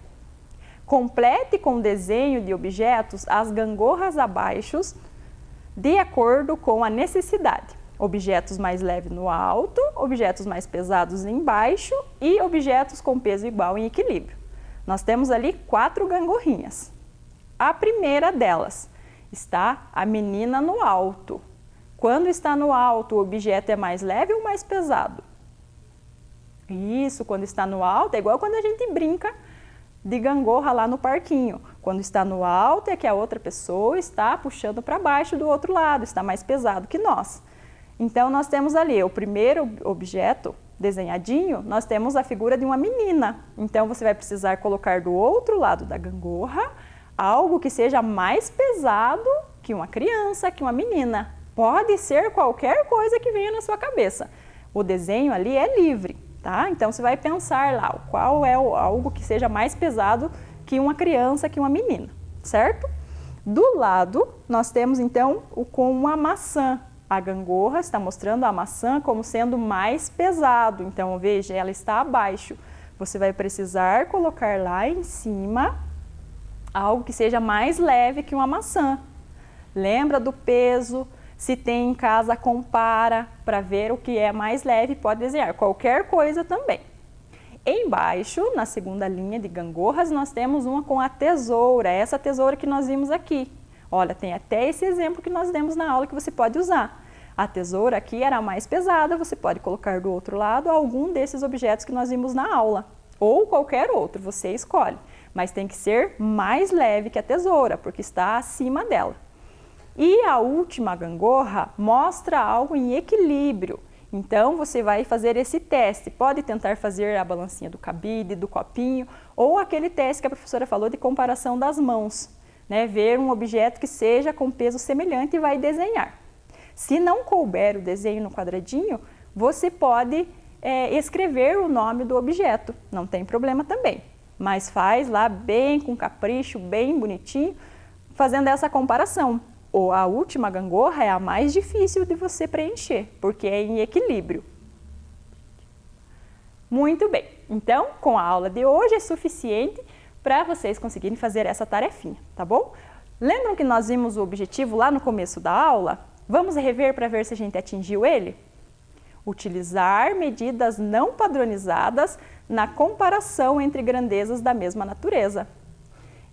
Complete com o desenho de objetos as gangorras abaixo de acordo com a necessidade. Objetos mais leves no alto, objetos mais pesados embaixo e objetos com peso igual em equilíbrio. Nós temos ali 4 gangorrinhas. A primeira delas está a menina no alto. Quando está no alto, o objeto é mais leve ou mais pesado? Isso, quando está no alto, é igual quando a gente brinca de gangorra lá no parquinho. Quando está no alto, é que a outra pessoa está puxando para baixo do outro lado, está mais pesado que nós. Então, nós temos ali o primeiro objeto desenhadinho, nós temos a figura de uma menina. Então, você vai precisar colocar do outro lado da gangorra algo que seja mais pesado que uma criança, que uma menina. Pode ser qualquer coisa que venha na sua cabeça. O desenho ali é livre, tá? Então, você vai pensar lá qual é algo que seja mais pesado que uma criança, que uma menina, certo? Do lado, nós temos então com uma maçã. A gangorra está mostrando a maçã como sendo mais pesado. Então, veja, ela está abaixo. Você vai precisar colocar lá em cima algo que seja mais leve que uma maçã. Lembra do peso? Se tem em casa, compara para ver o que é mais leve. Pode desenhar qualquer coisa também. Embaixo, na segunda linha de gangorras, nós temos uma com a tesoura, essa tesoura que nós vimos aqui. Olha, tem até esse exemplo que nós demos na aula que você pode usar. A tesoura aqui era a mais pesada, você pode colocar do outro lado algum desses objetos que nós vimos na aula. Ou qualquer outro, você escolhe. Mas tem que ser mais leve que a tesoura, porque está acima dela. E a última gangorra mostra algo em equilíbrio. Então, você vai fazer esse teste. Pode tentar fazer a balancinha do cabide, do copinho, ou aquele teste que a professora falou de comparação das mãos. Né? Ver um objeto que seja com peso semelhante e vai desenhar. Se não couber o desenho no quadradinho, você pode escrever o nome do objeto. Não tem problema também. Mas faz lá bem com capricho, bem bonitinho, fazendo essa comparação. Ou a última gangorra é a mais difícil de você preencher, porque é em equilíbrio. Muito bem, então com a aula de hoje é suficiente para vocês conseguirem fazer essa tarefinha, tá bom? Lembram que nós vimos o objetivo lá no começo da aula? Vamos rever para ver se a gente atingiu ele? Utilizar medidas não padronizadas na comparação entre grandezas da mesma natureza.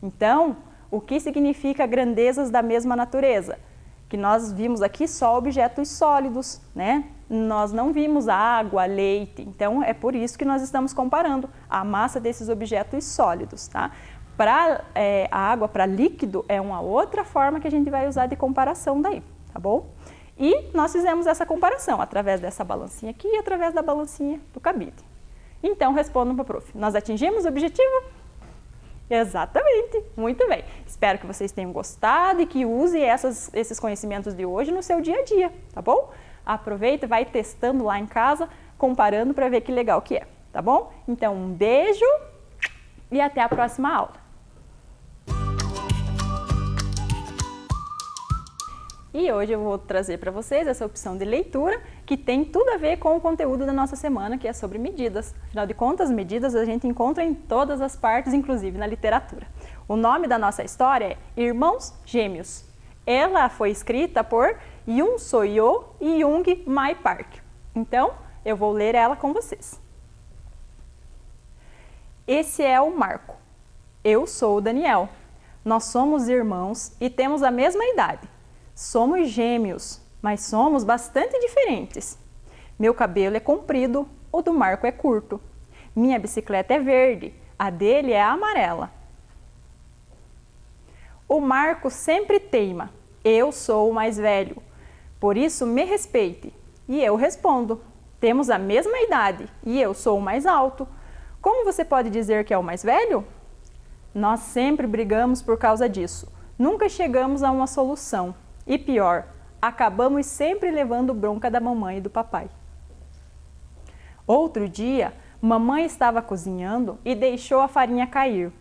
Então, o que significa grandezas da mesma natureza? Que nós vimos aqui só objetos sólidos, né? Nós não vimos água, leite, então é por isso que nós estamos comparando a massa desses objetos sólidos, tá? Para a água, para líquido, é uma outra forma que a gente vai usar de comparação daí, tá bom? E nós fizemos essa comparação através dessa balancinha aqui e através da balancinha do cabide. Então, respondam para o prof. Nós atingimos o objetivo? Exatamente, muito bem. Espero que vocês tenham gostado e que usem esses conhecimentos de hoje no seu dia a dia, tá bom? Aproveita e vai testando lá em casa, comparando para ver que legal que é, tá bom? Então, um beijo e até a próxima aula. E hoje eu vou trazer para vocês essa opção de leitura que tem tudo a ver com o conteúdo da nossa semana, que é sobre medidas. Afinal de contas, medidas a gente encontra em todas as partes, inclusive na literatura. O nome da nossa história é Irmãos Gêmeos. Ela foi escrita por Yoon So-yeol e Young Mai Park. Então, eu vou ler ela com vocês. Esse é o Marco. Eu sou o Daniel. Nós somos irmãos e temos a mesma idade. Somos gêmeos, mas somos bastante diferentes. Meu cabelo é comprido, o do Marco é curto. Minha bicicleta é verde, a dele é amarela. O Marco sempre teima, eu sou o mais velho, por isso me respeite. E eu respondo, temos a mesma idade e eu sou o mais alto. Como você pode dizer que é o mais velho? Nós sempre brigamos por causa disso, nunca chegamos a uma solução. E pior, acabamos sempre levando bronca da mamãe e do papai. Outro dia, mamãe estava cozinhando e deixou a farinha cair.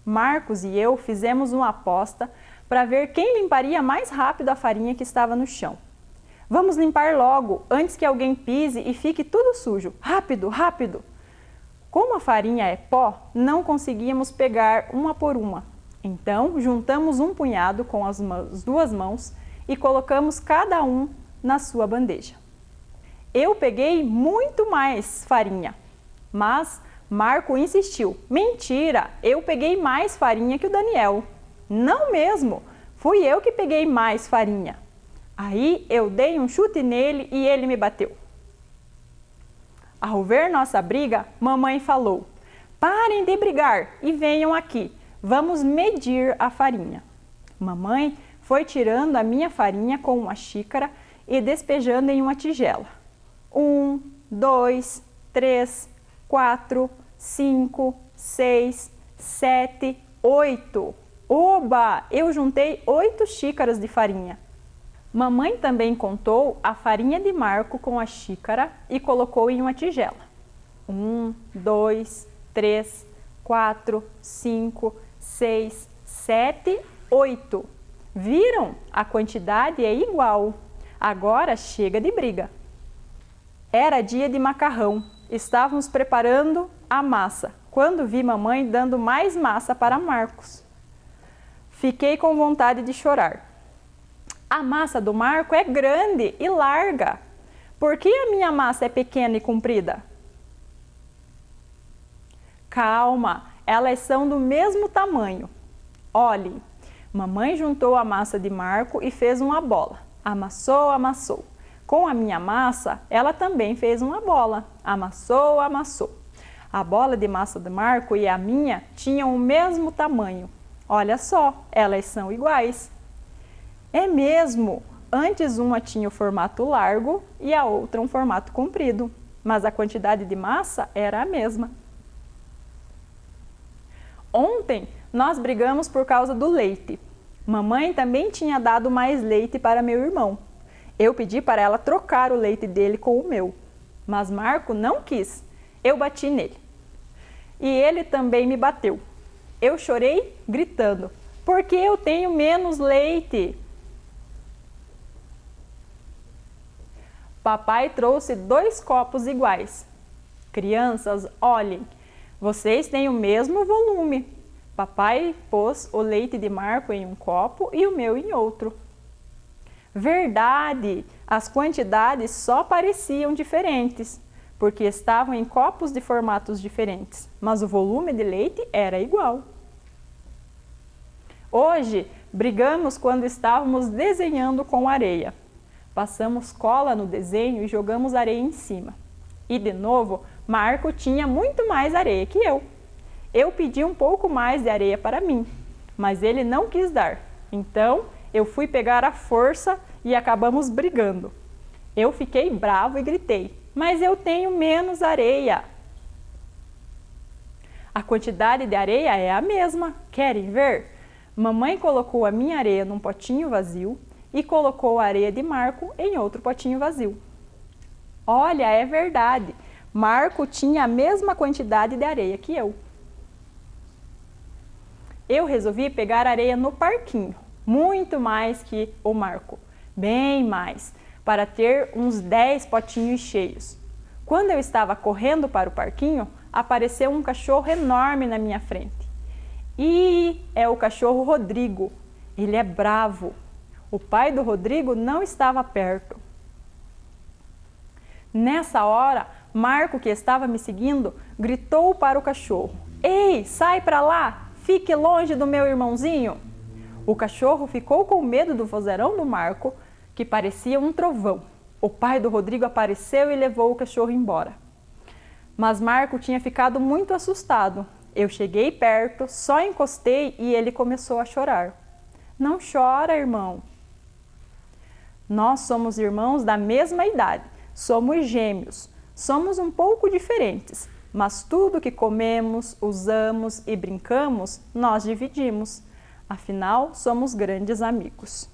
Marcos e eu fizemos uma aposta para ver quem limparia mais rápido a farinha que estava no chão. Vamos limpar logo, antes que alguém pise e fique tudo sujo. Rápido, rápido! Como a farinha é pó, não conseguíamos pegar uma por uma. Então, juntamos um punhado com as duas mãos e colocamos cada um na sua bandeja. Eu peguei muito mais farinha, mas Marco insistiu. Mentira, eu peguei mais farinha que o Daniel. Não mesmo, fui eu que peguei mais farinha. Aí eu dei um chute nele e ele me bateu. Ao ver nossa briga, mamãe falou: parem de brigar e venham aqui, vamos medir a farinha. Mamãe foi tirando a minha farinha com uma xícara e despejando em uma tigela. 1, 2, 3, 4, 5, 6, 7, 8. Oba! Eu juntei 8 xícaras de farinha. Mamãe também contou a farinha de Marco com a xícara e colocou em uma tigela. 1, 2, 3, 4, 5, 6, 7, 8. Viram? A quantidade é igual. Agora chega de briga. Era dia de macarrão. Estávamos preparando a massa, quando vi mamãe dando mais massa para Marcos. Fiquei com vontade de chorar. A massa do Marco é grande e larga. Por que a minha massa é pequena e comprida? Calma, elas são do mesmo tamanho. Olhe, mamãe juntou a massa de Marco e fez uma bola. Amassou, amassou. Com a minha massa, ela também fez uma bola. Amassou, amassou. A bola de massa de Marco e a minha tinham o mesmo tamanho. Olha só, elas são iguais. É mesmo, antes uma tinha o formato largo e a outra um formato comprido, mas a quantidade de massa era a mesma. Ontem nós brigamos por causa do leite. Mamãe também tinha dado mais leite para meu irmão. Eu pedi para ela trocar o leite dele com o meu, mas Marco não quis. Eu bati nele. E ele também me bateu. Eu chorei gritando, porque eu tenho menos leite. Papai trouxe 2 copos iguais. Crianças, olhem, vocês têm o mesmo volume. Papai pôs o leite de Marco em um copo e o meu em outro. Verdade, as quantidades só pareciam diferentes, porque estavam em copos de formatos diferentes, mas o volume de leite era igual. Hoje, brigamos quando estávamos desenhando com areia. Passamos cola no desenho e jogamos areia em cima. E de novo, Marco tinha muito mais areia que eu. Eu pedi um pouco mais de areia para mim, mas ele não quis dar. Então, eu fui pegar à força e acabamos brigando. Eu fiquei bravo e gritei, mas eu tenho menos areia. A quantidade de areia é a mesma. Querem ver? Mamãe colocou a minha areia num potinho vazio e colocou a areia de Marco em outro potinho vazio. Olha, é verdade. Marco tinha a mesma quantidade de areia que eu. Eu resolvi pegar areia no parquinho, muito mais que o Marco, bem mais, para ter uns 10 potinhos cheios. Quando eu estava correndo para o parquinho, apareceu um cachorro enorme na minha frente. E é o cachorro Rodrigo. Ele é bravo. O pai do Rodrigo não estava perto. Nessa hora, Marco, que estava me seguindo, gritou para o cachorro: "Ei, sai para lá! Fique longe do meu irmãozinho!" O cachorro ficou com medo do vozeirão do Marco, que parecia um trovão. O pai do Rodrigo apareceu e levou o cachorro embora. Mas Marco tinha ficado muito assustado. Eu cheguei perto, só encostei e ele começou a chorar. "Não chora, irmão." Nós somos irmãos da mesma idade, somos gêmeos, somos um pouco diferentes, mas tudo que comemos, usamos e brincamos, nós dividimos. Afinal, somos grandes amigos.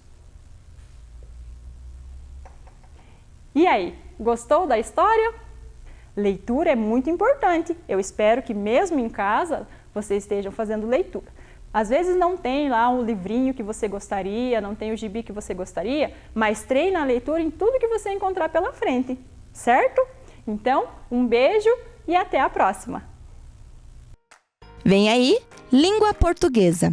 E aí, gostou da história? Leitura é muito importante. Eu espero que mesmo em casa vocês estejam fazendo leitura. Às vezes não tem lá um livrinho que você gostaria, não tem o gibi que você gostaria, mas treina a leitura em tudo que você encontrar pela frente, certo? Então, um beijo e até a próxima! Vem aí, Língua Portuguesa.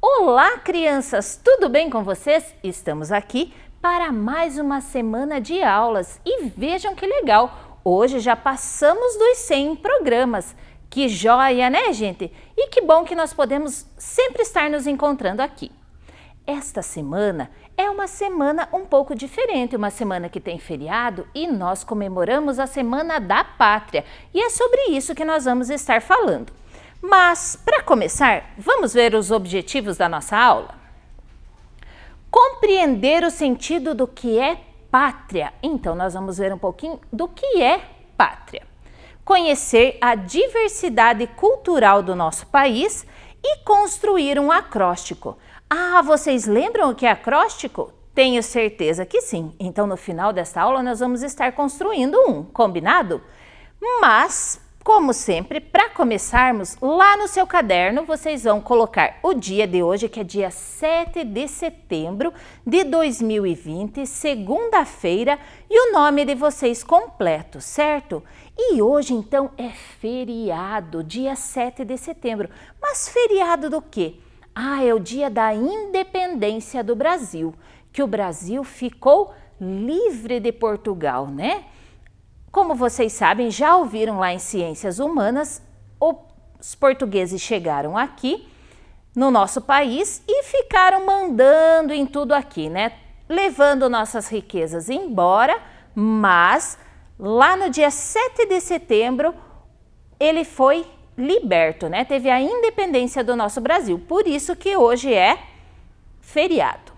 Olá, crianças! Tudo bem com vocês? Estamos aqui para mais uma semana de aulas e vejam que legal! Hoje já passamos dos 100 programas. Que joia, né, gente? E que bom que nós podemos sempre estar nos encontrando aqui. Esta semana é uma semana um pouco diferente, uma semana que tem feriado e nós comemoramos a Semana da Pátria. E é sobre isso que nós vamos estar falando. Mas, para começar, vamos ver os objetivos da nossa aula? Compreender o sentido do que é pátria. Então, nós vamos ver um pouquinho do que é pátria. Conhecer a diversidade cultural do nosso país e construir um acróstico. Ah, vocês lembram o que é acróstico? Tenho certeza que sim. Então, no final desta aula, nós vamos estar construindo um, combinado? Mas, como sempre, para começarmos, lá no seu caderno, vocês vão colocar o dia de hoje, que é dia 7 de setembro de 2020, segunda-feira, e o nome de vocês completo, certo? E hoje, então, é feriado, dia 7 de setembro. Mas feriado do quê? Ah, é o dia da independência do Brasil, que o Brasil ficou livre de Portugal, né? Como vocês sabem, já ouviram lá em Ciências Humanas, os portugueses chegaram aqui no nosso país e ficaram mandando em tudo aqui, né? Levando nossas riquezas embora, mas lá no dia 7 de setembro ele foi liberto, né? Teve a independência do nosso Brasil, por isso que hoje é feriado.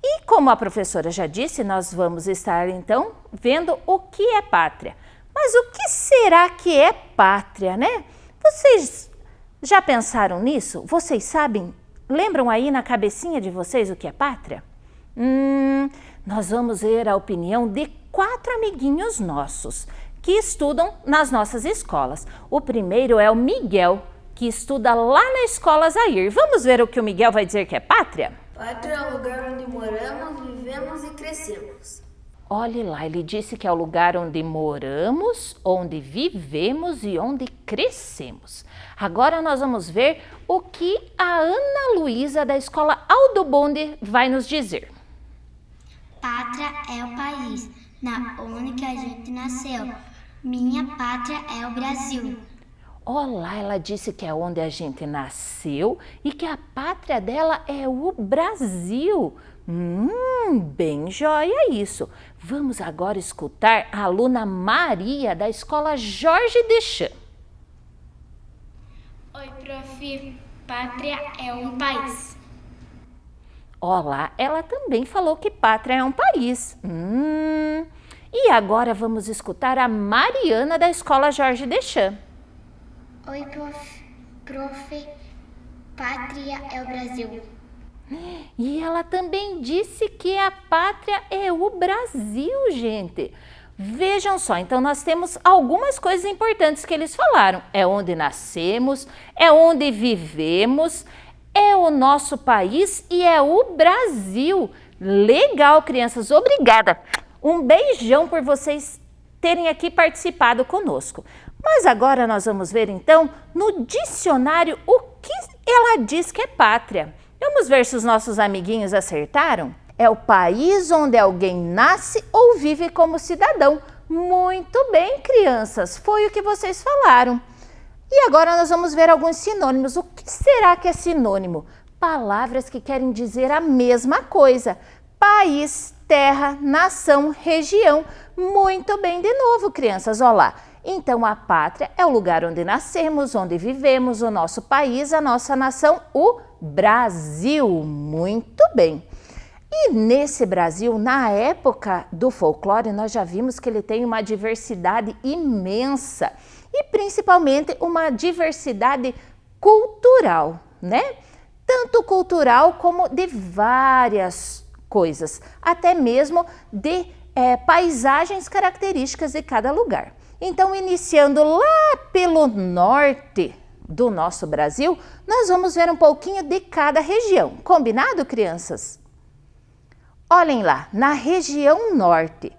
E como a professora já disse, nós vamos estar então vendo o que é pátria. Mas o que será que é pátria, né? Vocês já pensaram nisso? Vocês sabem? Lembram aí na cabecinha de vocês o que é pátria? Nós vamos ver a opinião de 4 amiguinhos nossos que estudam nas nossas escolas. O primeiro é o Miguel, que estuda lá na escola Zair. Vamos ver o que o Miguel vai dizer que é pátria? Pátria é o lugar onde moramos, vivemos e crescemos. Olhe lá, ele disse que é o lugar onde moramos, onde vivemos e onde crescemos. Agora nós vamos ver o que a Ana Luísa da escola Aldo Bonde vai nos dizer. Pátria é o país onde que a gente nasceu. Minha pátria é o Brasil. Olá, ela disse que é onde a gente nasceu e que a pátria dela é o Brasil. Bem joia isso. Vamos agora escutar a aluna Maria da escola Jorge Deschamps. Oi, prof. Pátria é um país. Olá, ela também falou que pátria é um país. E agora vamos escutar a Mariana da escola Jorge Deschamps. Oi, prof. Pátria é o Brasil. E ela também disse que a pátria é o Brasil, gente. Vejam só, então nós temos algumas coisas importantes que eles falaram. É onde nascemos, é onde vivemos, é o nosso país e é o Brasil. Legal, crianças, obrigada. Um beijão por vocês terem aqui participado conosco. Mas agora nós vamos ver então no dicionário o que ela diz que é pátria. Vamos ver se os nossos amiguinhos acertaram? É o país onde alguém nasce ou vive como cidadão. Muito bem, crianças, foi o que vocês falaram. E agora nós vamos ver alguns sinônimos. O que será que é sinônimo? Palavras que querem dizer a mesma coisa. País, terra, nação, região. Muito bem, de novo, crianças, olha lá. Então, a pátria é o lugar onde nascemos, onde vivemos, o nosso país, a nossa nação, o Brasil. Muito bem. E nesse Brasil, na época do folclore, nós já vimos que ele tem uma diversidade imensa e principalmente uma diversidade cultural, né? Tanto cultural como de várias coisas, até mesmo de paisagens características de cada lugar. Então, iniciando lá pelo norte do nosso Brasil, nós vamos ver um pouquinho de cada região. Combinado, crianças? Olhem lá, na região norte,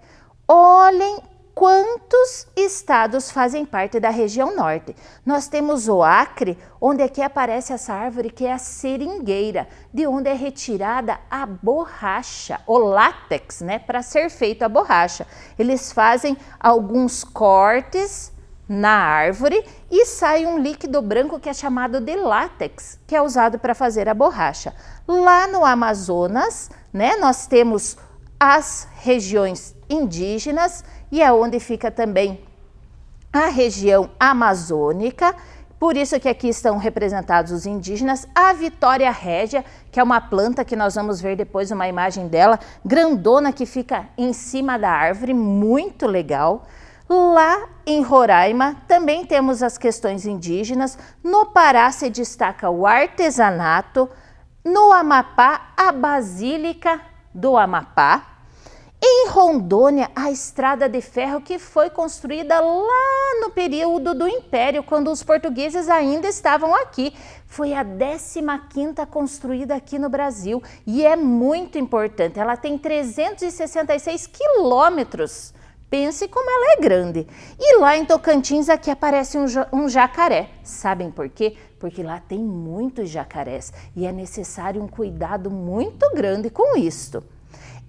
olhem quantos estados fazem parte da região norte. Nós temos o Acre, onde aqui aparece essa árvore que é a seringueira, de onde é retirada a borracha, o látex, né, para ser feita a borracha. Eles fazem alguns cortes na árvore e sai um líquido branco que é chamado de látex, que é usado para fazer a borracha. Lá no Amazonas, né, nós temos as regiões indígenas e é onde fica também a região amazônica. por isso que aqui estão representados os indígenas, a Vitória régia, que é uma planta que nós vamos ver depois uma imagem dela, grandona, que fica em cima da árvore, muito legal. Lá em Roraima também temos as questões indígenas, no Pará se destaca o artesanato, no Amapá a Basílica do Amapá, em Rondônia a estrada de ferro que foi construída lá no período do Império, quando os portugueses ainda estavam aqui. Foi a 15ª construída aqui no Brasil e é muito importante, ela tem 366 quilômetros. Pense como ela é grande. E lá em Tocantins aqui aparece um jacaré. Sabem por quê? Porque lá tem muitos jacarés e é necessário um cuidado muito grande com isto.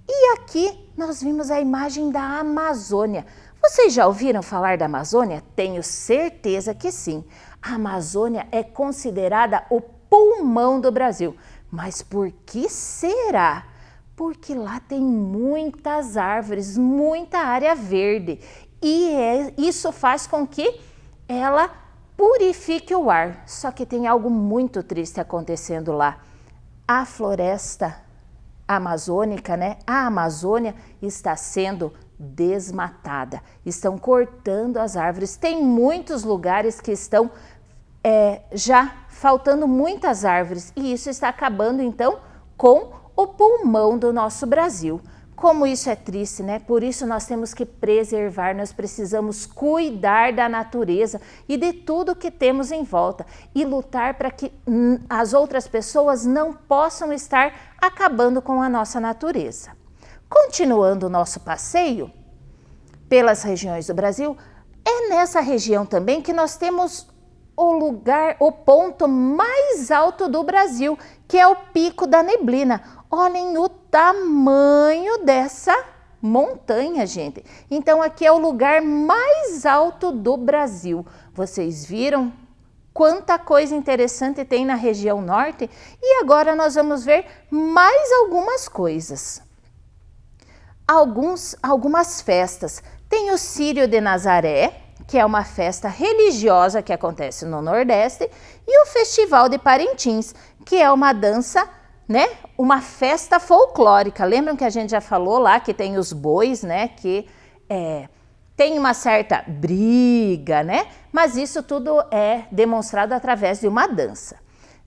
E aqui nós vimos a imagem da Amazônia. Vocês já ouviram falar da Amazônia? Tenho certeza que sim. A Amazônia é considerada o pulmão do Brasil. Mas por que será? Porque lá tem muitas árvores, muita área verde e isso faz com que ela purifique o ar. Só que tem algo muito triste acontecendo lá. A floresta amazônica, né? A Amazônia está sendo desmatada. Estão cortando as árvores. Tem muitos lugares que estão já faltando muitas árvores e isso está acabando então com o pulmão do nosso Brasil. Como isso é triste, né? Por isso nós temos que preservar, nós precisamos cuidar da natureza e de tudo que temos em volta e lutar para que as outras pessoas não possam estar acabando com a nossa natureza. Continuando o nosso passeio pelas regiões do Brasil, é nessa região também que nós temos o ponto mais alto do Brasil, que é o Pico da Neblina. Olhem o tamanho dessa montanha, gente. Então aqui é o lugar mais alto do Brasil. Vocês viram quanta coisa interessante tem na região norte? E agora nós vamos ver mais algumas coisas. Algumas festas. Tem o Círio de Nazaré, que é uma festa religiosa que acontece no Nordeste, e o Festival de Parintins, que é uma dança, né? Uma festa folclórica. Lembram que a gente já falou lá que tem os bois, né? Que tem uma certa briga, né? Mas isso tudo é demonstrado através de uma dança.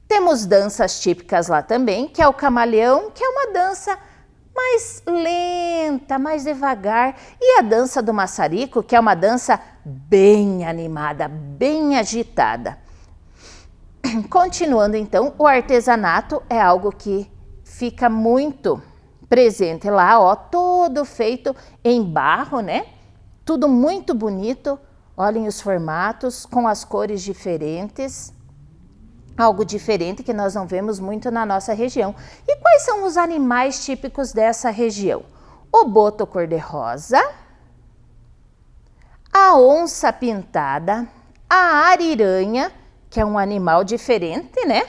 Temos danças típicas lá também, que é o camaleão, que é uma dança mais lenta, mais devagar, e a dança do maçarico, que é uma dança bem animada, bem agitada. Continuando então, o artesanato é algo que fica muito presente lá, ó, todo feito em barro, né? Tudo muito bonito, olhem os formatos com as cores diferentes. Algo diferente que nós não vemos muito na nossa região. E quais são os animais típicos dessa região? O boto cor-de-rosa, a onça pintada, a ariranha, que é um animal diferente, né?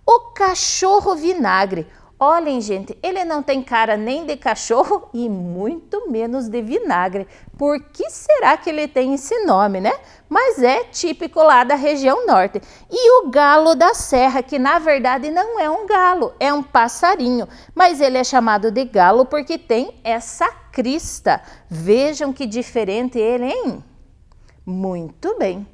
O cachorro vinagre. Olhem, gente, ele não tem cara nem de cachorro e muito menos de vinagre. Por que será que ele tem esse nome, né? Mas é típico lá da região norte. E o galo da serra, que na verdade não é um galo, é um passarinho. Mas ele é chamado de galo porque tem essa crista. Vejam que diferente ele, hein? Muito bem.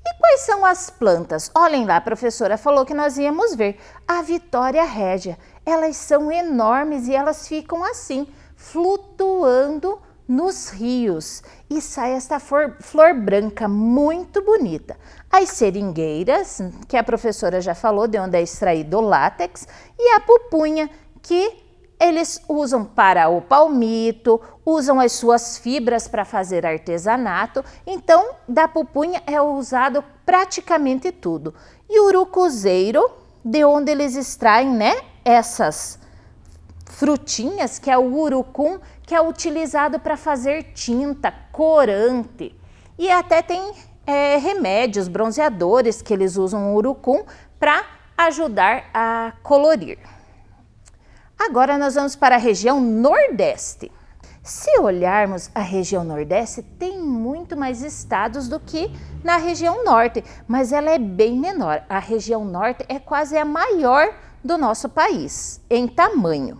E quais são as plantas? Olhem lá, a professora falou que nós íamos ver a Vitória régia. Elas são enormes e elas ficam assim, flutuando nos rios. E sai esta flor branca muito bonita. As seringueiras, que a professora já falou de onde é extraído o látex, e a pupunha, que eles usam para o palmito, usam as suas fibras para fazer artesanato. Então, da pupunha é usado praticamente tudo. E o urucuzeiro, de onde eles extraem, né, essas frutinhas, que é o urucum, que é utilizado para fazer tinta, corante. E até tem remédios, bronzeadores, que eles usam o urucum para ajudar a colorir. Agora nós vamos para a região Nordeste. Se olharmos a região Nordeste, tem muito mais estados do que na região Norte, mas ela é bem menor. A região Norte é quase a maior do nosso país, em tamanho.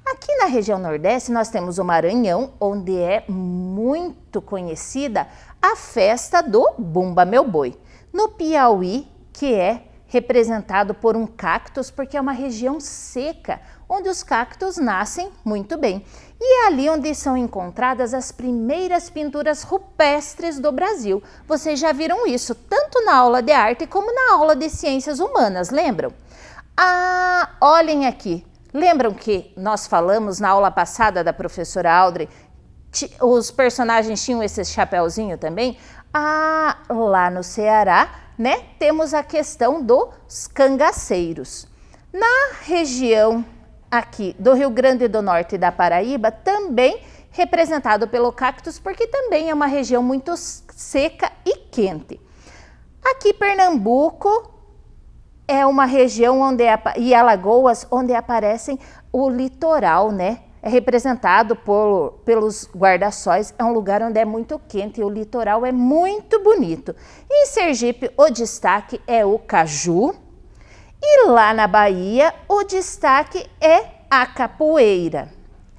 Aqui na região Nordeste nós temos o Maranhão, onde é muito conhecida a festa do Bumba Meu Boi. No Piauí, que é representado por um cactus, porque é uma região seca, onde os cactos nascem muito bem. E é ali onde são encontradas as primeiras pinturas rupestres do Brasil. Vocês já viram isso, tanto na aula de arte como na aula de ciências humanas, lembram? Ah, olhem aqui. Lembram que nós falamos na aula passada da professora Audrey, os personagens tinham esse chapéuzinho também? Ah, lá no Ceará, né, temos a questão dos cangaceiros. Na região aqui do Rio Grande do Norte e da Paraíba, também representado pelo cactus, porque também é uma região muito seca e quente. Aqui Pernambuco é uma região e Alagoas, onde aparecem o litoral, né? É representado pelos guarda-sóis, é um lugar onde é muito quente e o litoral é muito bonito. Em Sergipe, o destaque é o caju e lá na Bahia, o destaque é a capoeira.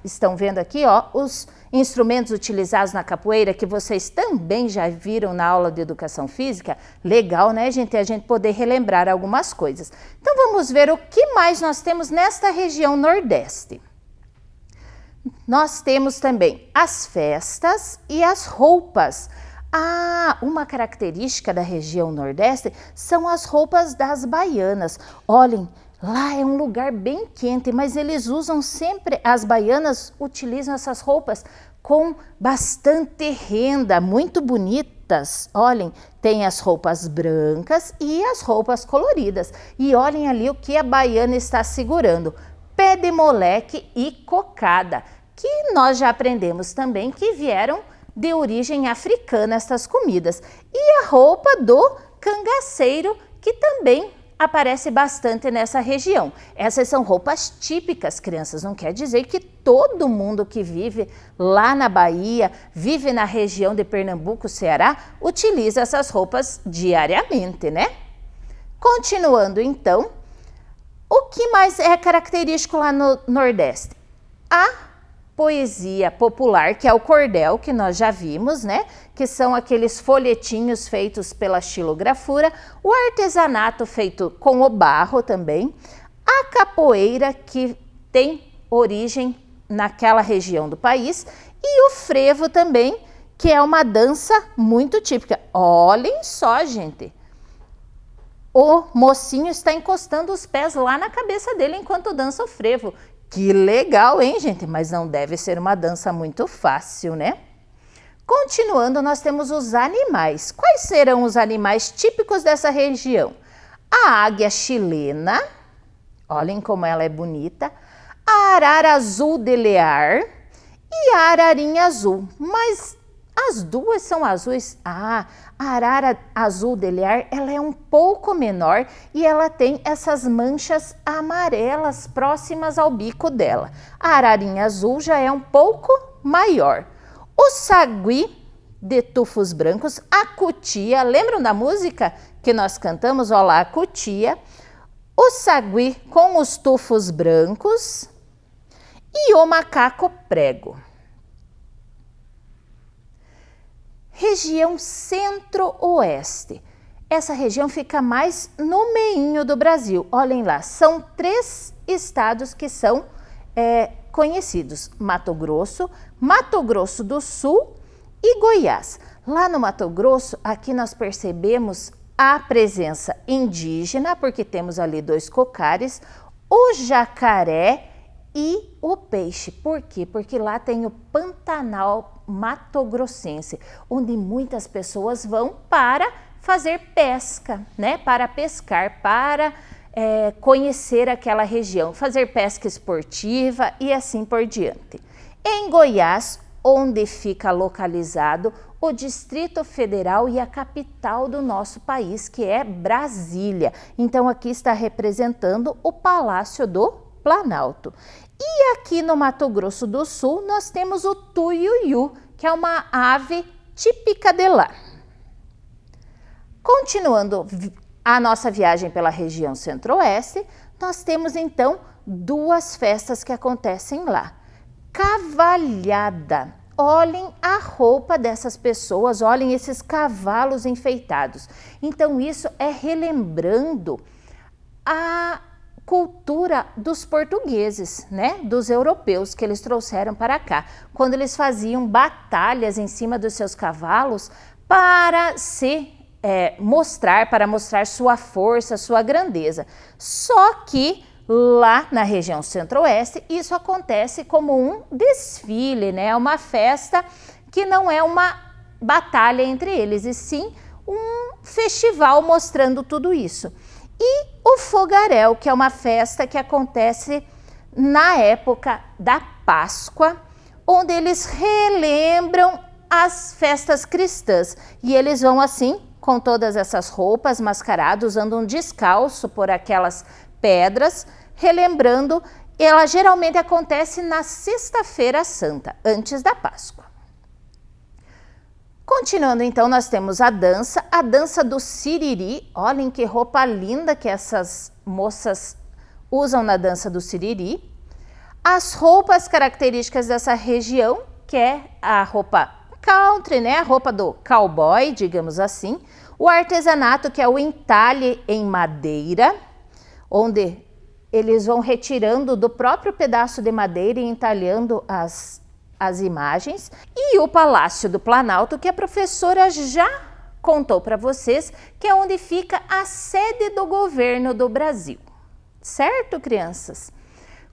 Estão vendo aqui, ó, os instrumentos utilizados na capoeira que vocês também já viram na aula de educação física. Legal, né, gente? A gente poder relembrar algumas coisas. Então vamos ver o que mais nós temos nesta região Nordeste. Nós temos também as festas e as roupas. Ah, uma característica da região Nordeste são as roupas das baianas. Olhem, lá é um lugar bem quente, mas eles usam sempre, as baianas utilizam essas roupas com bastante renda, muito bonitas. Olhem, tem as roupas brancas e as roupas coloridas. E olhem ali o que a baiana está segurando. Pé de moleque e cocada, que nós já aprendemos também que vieram de origem africana estas comidas. E a roupa do cangaceiro, que também aparece bastante nessa região. Essas são roupas típicas, crianças, não quer dizer que todo mundo que vive lá na Bahia, vive na região de Pernambuco, Ceará, utiliza essas roupas diariamente, né? Continuando então, o que mais é característico lá no Nordeste? A poesia popular, que é o cordel, que nós já vimos, né? Que são aqueles folhetinhos feitos pela xilografura, o artesanato feito com o barro também, a capoeira, que tem origem naquela região do país, e o frevo também, que é uma dança muito típica. Olhem só, gente! O mocinho está encostando os pés lá na cabeça dele enquanto dança o frevo. Que legal, hein, gente? Mas não deve ser uma dança muito fácil, né? Continuando, nós temos os animais. Quais serão os animais típicos dessa região? A águia chilena, olhem como ela é bonita, a arara azul de Lear e a ararinha azul. Mas as duas são azuis. Ah, a arara azul de Lear, ela é um pouco menor e ela tem essas manchas amarelas próximas ao bico dela. A ararinha azul já é um pouco maior. O sagui de tufos brancos, a cutia, lembram da música que nós cantamos? Olá, a cutia. O sagui com os tufos brancos e o macaco prego. Região Centro-Oeste. Essa região fica mais no meinho do Brasil. Olhem lá, são 3 estados que são conhecidos: Mato Grosso, Mato Grosso do Sul e Goiás. Lá no Mato Grosso, aqui nós percebemos a presença indígena, porque temos ali 2 cocares, o jacaré e o peixe. Por quê? Porque lá tem o Pantanal Mato-Grossense, onde muitas pessoas vão para fazer pesca, né? Para pescar, para conhecer aquela região, fazer pesca esportiva e assim por diante. Em Goiás, onde fica localizado o Distrito Federal e a capital do nosso país, que é Brasília. Então aqui está representando o Palácio do Planalto. E aqui no Mato Grosso do Sul nós temos o tuiuiu, que é uma ave típica de lá. Continuando a nossa viagem pela região centro-oeste, nós temos então duas festas que acontecem lá. Cavalhada. Olhem a roupa dessas pessoas, olhem esses cavalos enfeitados. Então isso é relembrando a cultura dos portugueses, né? Dos europeus que eles trouxeram para cá, quando eles faziam batalhas em cima dos seus cavalos para mostrar sua força, sua grandeza. Só que lá na região centro-oeste, isso acontece como um desfile, né? Uma festa que não é uma batalha entre eles, e sim um festival mostrando tudo isso. E o fogaréu, que é uma festa que acontece na época da Páscoa, onde eles relembram as festas cristãs. E eles vão assim, com todas essas roupas, mascarados, andam descalço por aquelas pedras, relembrando. Ela geralmente acontece na Sexta-feira Santa, antes da Páscoa. Continuando então, nós temos a dança do Siriri. Olhem que roupa linda que essas moças usam na dança do Siriri. As roupas características dessa região, que é a roupa country, né? A roupa do cowboy, digamos assim. O artesanato, que é o entalhe em madeira, onde eles vão retirando do próprio pedaço de madeira e entalhando as imagens. E o Palácio do Planalto, que a professora já contou para vocês, que é onde fica a sede do governo do Brasil. Certo, crianças?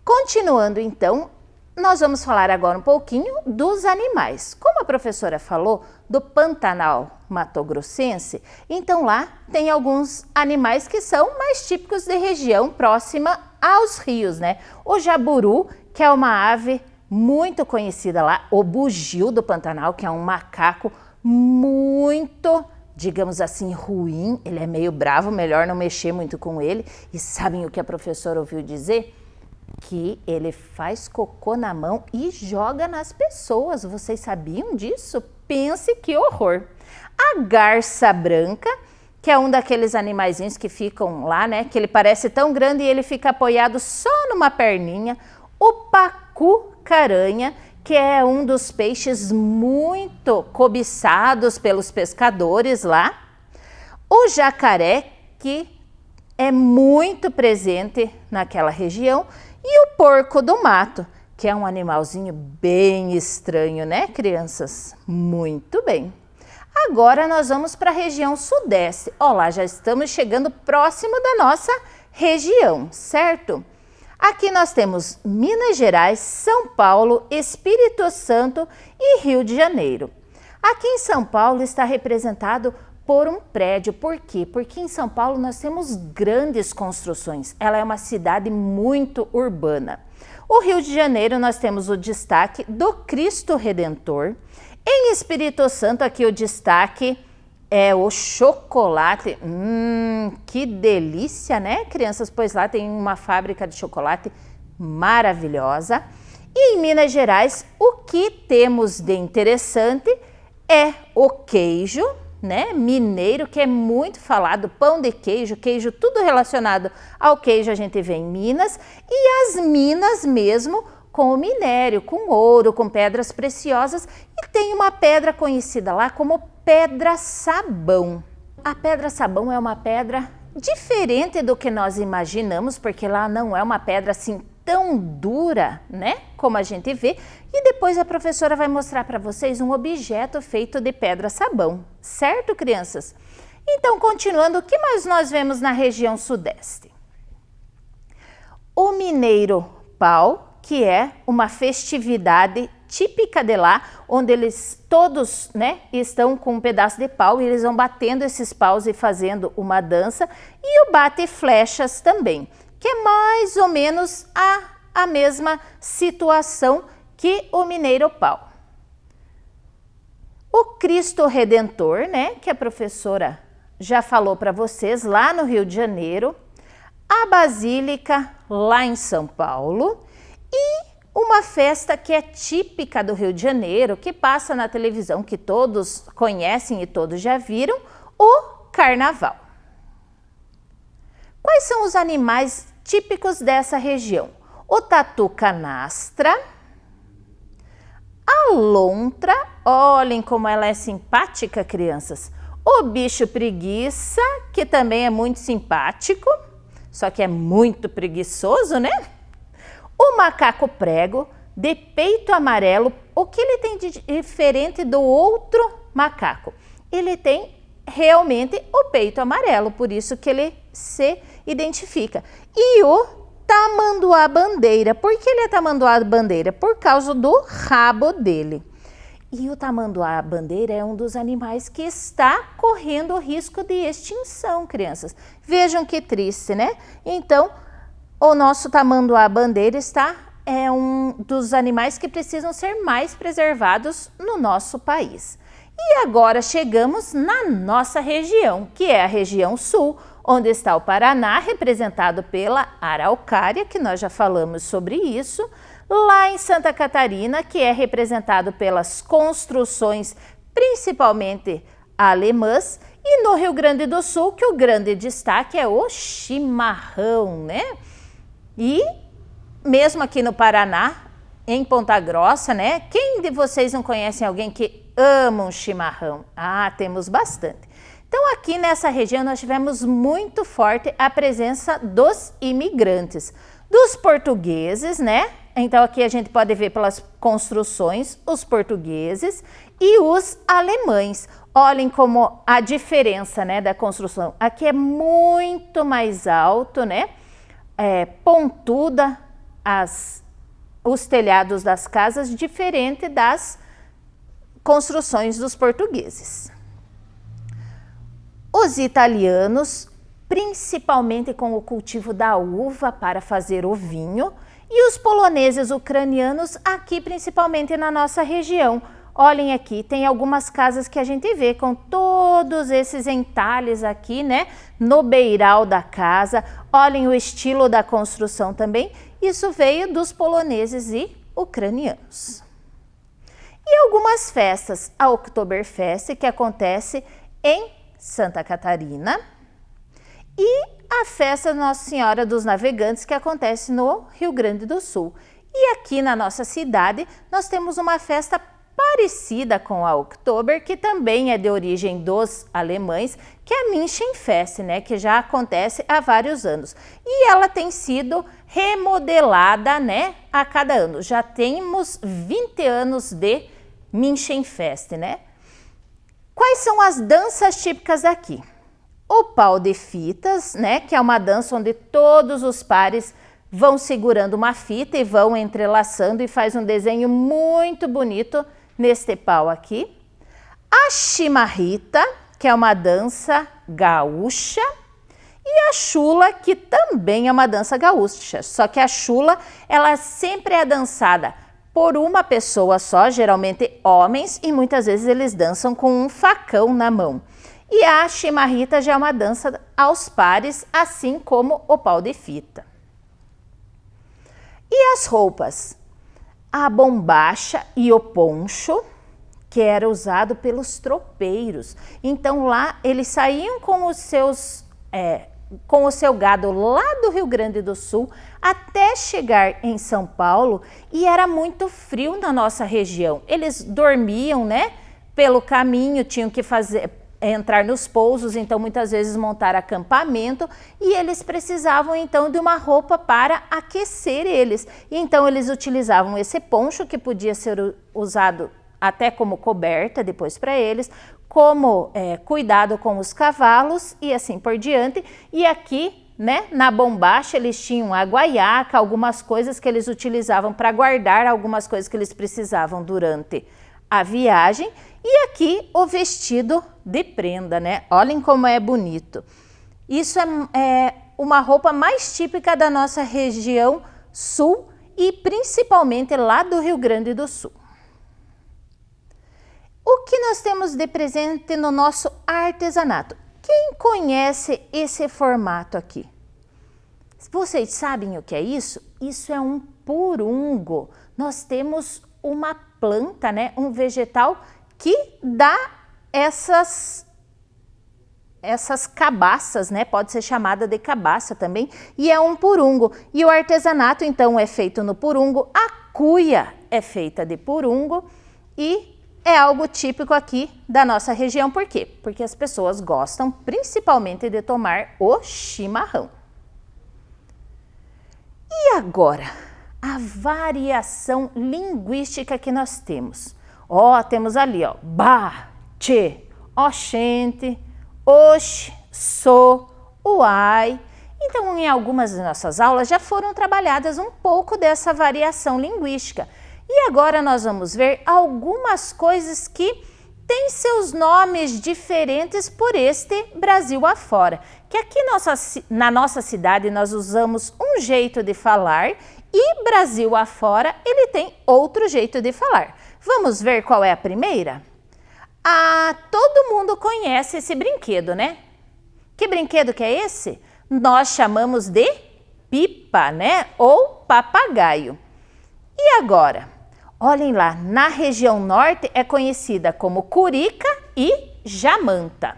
Continuando então, nós vamos falar agora um pouquinho dos animais. Como a professora falou do Pantanal Mato-Grossense, então lá tem alguns animais que são mais típicos de região próxima aos rios, né? O jaburu, que é uma ave muito conhecida lá, o bugio do Pantanal, que é um macaco muito, digamos assim, ruim, ele é meio bravo, melhor não mexer muito com ele. E sabem o que a professora ouviu dizer? Que ele faz cocô na mão e joga nas pessoas. Vocês sabiam disso? Pense que horror! A garça branca, que é um daqueles animaizinhos que ficam lá, né? Que ele parece tão grande e ele fica apoiado só numa perninha. O pacu-caranha, que é um dos peixes muito cobiçados pelos pescadores lá. O jacaré, que é muito presente naquela região. E o porco do mato, que é um animalzinho bem estranho, né, crianças? Muito bem. Agora nós vamos para a região sudeste. Olá, já estamos chegando próximo da nossa região, certo? Aqui nós temos Minas Gerais, São Paulo, Espírito Santo e Rio de Janeiro. Aqui em São Paulo está representado por um prédio. Por quê? Porque em São Paulo nós temos grandes construções. Ela é uma cidade muito urbana. O Rio de Janeiro nós temos o destaque do Cristo Redentor. Em Espírito Santo aqui o destaque é o chocolate. Que delícia, né, crianças? Pois lá tem uma fábrica de chocolate maravilhosa. E em Minas Gerais o que temos de interessante é o queijo, né, mineiro, que é muito falado, pão de queijo, queijo, tudo relacionado ao queijo a gente vê em Minas, e as minas mesmo com o minério, com ouro, com pedras preciosas, e tem uma pedra conhecida lá como pedra-sabão. A pedra-sabão é uma pedra diferente do que nós imaginamos, porque lá não é uma pedra assim tão dura, né, como a gente vê, e depois a professora vai mostrar para vocês um objeto feito de pedra-sabão, certo, crianças? Então, continuando, o que mais nós vemos na região sudeste? O Mineiro Pau, que é uma festividade típica de lá, onde eles todos, né, estão com um pedaço de pau e eles vão batendo esses paus e fazendo uma dança, e o bate-flechas também, que é mais ou menos a mesma situação que o Mineiro Pau. O Cristo Redentor, né, que a professora já falou para vocês, lá no Rio de Janeiro, a Basílica lá em São Paulo e uma festa que é típica do Rio de Janeiro, que passa na televisão, que todos conhecem e todos já viram, o Carnaval. Quais são os animais típicos dessa região? O tatu canastra, a lontra, olhem como ela é simpática, crianças. O bicho preguiça, que também é muito simpático, só que é muito preguiçoso, né? O macaco prego, de peito amarelo, o que ele tem de diferente do outro macaco? Ele tem realmente o peito amarelo, por isso que ele se identifica. E o tamanduá-bandeira, por que ele é tamanduá-bandeira? Por causa do rabo dele. E o tamanduá-bandeira é um dos animais que está correndo o risco de extinção, crianças. Vejam que triste, né? Então, o nosso tamanduá-bandeira é um dos animais que precisam ser mais preservados no nosso país. E agora chegamos na nossa região, que é a região sul, onde está o Paraná, representado pela araucária, que nós já falamos sobre isso. Lá em Santa Catarina, que é representado pelas construções, principalmente alemãs. E no Rio Grande do Sul, que o grande destaque é o chimarrão, né? E mesmo aqui no Paraná, em Ponta Grossa, né? Quem de vocês não conhece alguém que ama um chimarrão? Ah, temos bastante. Então aqui nessa região nós tivemos muito forte a presença dos imigrantes, dos portugueses, né? Então aqui a gente pode ver pelas construções os portugueses e os alemães. Olhem como a diferença, né, da construção. Aqui é muito mais alto, né? Pontuda os telhados das casas, diferente das construções dos portugueses. Os italianos, principalmente com o cultivo da uva para fazer o vinho, e os poloneses ucranianos aqui principalmente na nossa região. Olhem aqui, tem algumas casas que a gente vê com todos esses entalhes aqui, né, no beiral da casa. Olhem o estilo da construção também. Isso veio dos poloneses e ucranianos. E algumas festas, a Oktoberfest, que acontece em Santa Catarina, e a festa Nossa Senhora dos Navegantes, que acontece no Rio Grande do Sul. E aqui na nossa cidade, nós temos uma festa parecida com a Oktober, que também é de origem dos alemães, que é a Münchenfest, né, que já acontece há vários anos. E ela tem sido remodelada, né, a cada ano. Já temos 20 anos de Münchenfest, né? Quais são as danças típicas daqui? O pau de fitas, né, que é uma dança onde todos os pares vão segurando uma fita e vão entrelaçando e faz um desenho muito bonito neste pau aqui. A chimarrita, que é uma dança gaúcha, e a chula, que também é uma dança gaúcha, só que a chula, ela sempre é dançada por uma pessoa só, geralmente homens, e muitas vezes eles dançam com um facão na mão. E a chimarrita já é uma dança aos pares, assim como o pau de fita. E as roupas? A bombacha e o poncho, que era usado pelos tropeiros. Então lá eles saíam com o seu gado lá do Rio Grande do Sul até chegar em São Paulo, e era muito frio na nossa região. Eles dormiam, né, pelo caminho, tinham que entrar nos pousos, então muitas vezes montar acampamento, e eles precisavam então de uma roupa para aquecer eles. E então eles utilizavam esse poncho, que podia ser usado até como coberta depois para eles, como cuidado com os cavalos e assim por diante. E aqui, né, na bombacha eles tinham a guaiaca, algumas coisas que eles utilizavam para guardar algumas coisas que eles precisavam durante a viagem. E aqui o vestido de prenda, né? Olhem como é bonito. Isso é uma roupa mais típica da nossa região sul e principalmente lá do Rio Grande do Sul. O que nós temos de presente no nosso artesanato? Quem conhece esse formato aqui? Vocês sabem o que é isso? Isso é um purungo. Nós temos uma planta, né, um vegetal que dá essas cabaças, né? Pode ser chamada de cabaça também, e é um purungo. E o artesanato, então, é feito no purungo, a cuia é feita de purungo e é algo típico aqui da nossa região. Por quê? Porque as pessoas gostam principalmente de tomar o chimarrão. E agora, a variação linguística que nós temos. Temos ali, ba, tchê, oxente, oxe, so, uai. Então, em algumas de nossas aulas já foram trabalhadas um pouco dessa variação linguística. E agora nós vamos ver algumas coisas que têm seus nomes diferentes por este Brasil afora. Que aqui na nossa cidade nós usamos um jeito de falar e Brasil afora ele tem outro jeito de falar. Vamos ver qual é a primeira? Todo mundo conhece esse brinquedo, né? Que brinquedo que é esse? Nós chamamos de pipa, né? Ou papagaio. E agora? Olhem lá, na região norte é conhecida como curica e jamanta.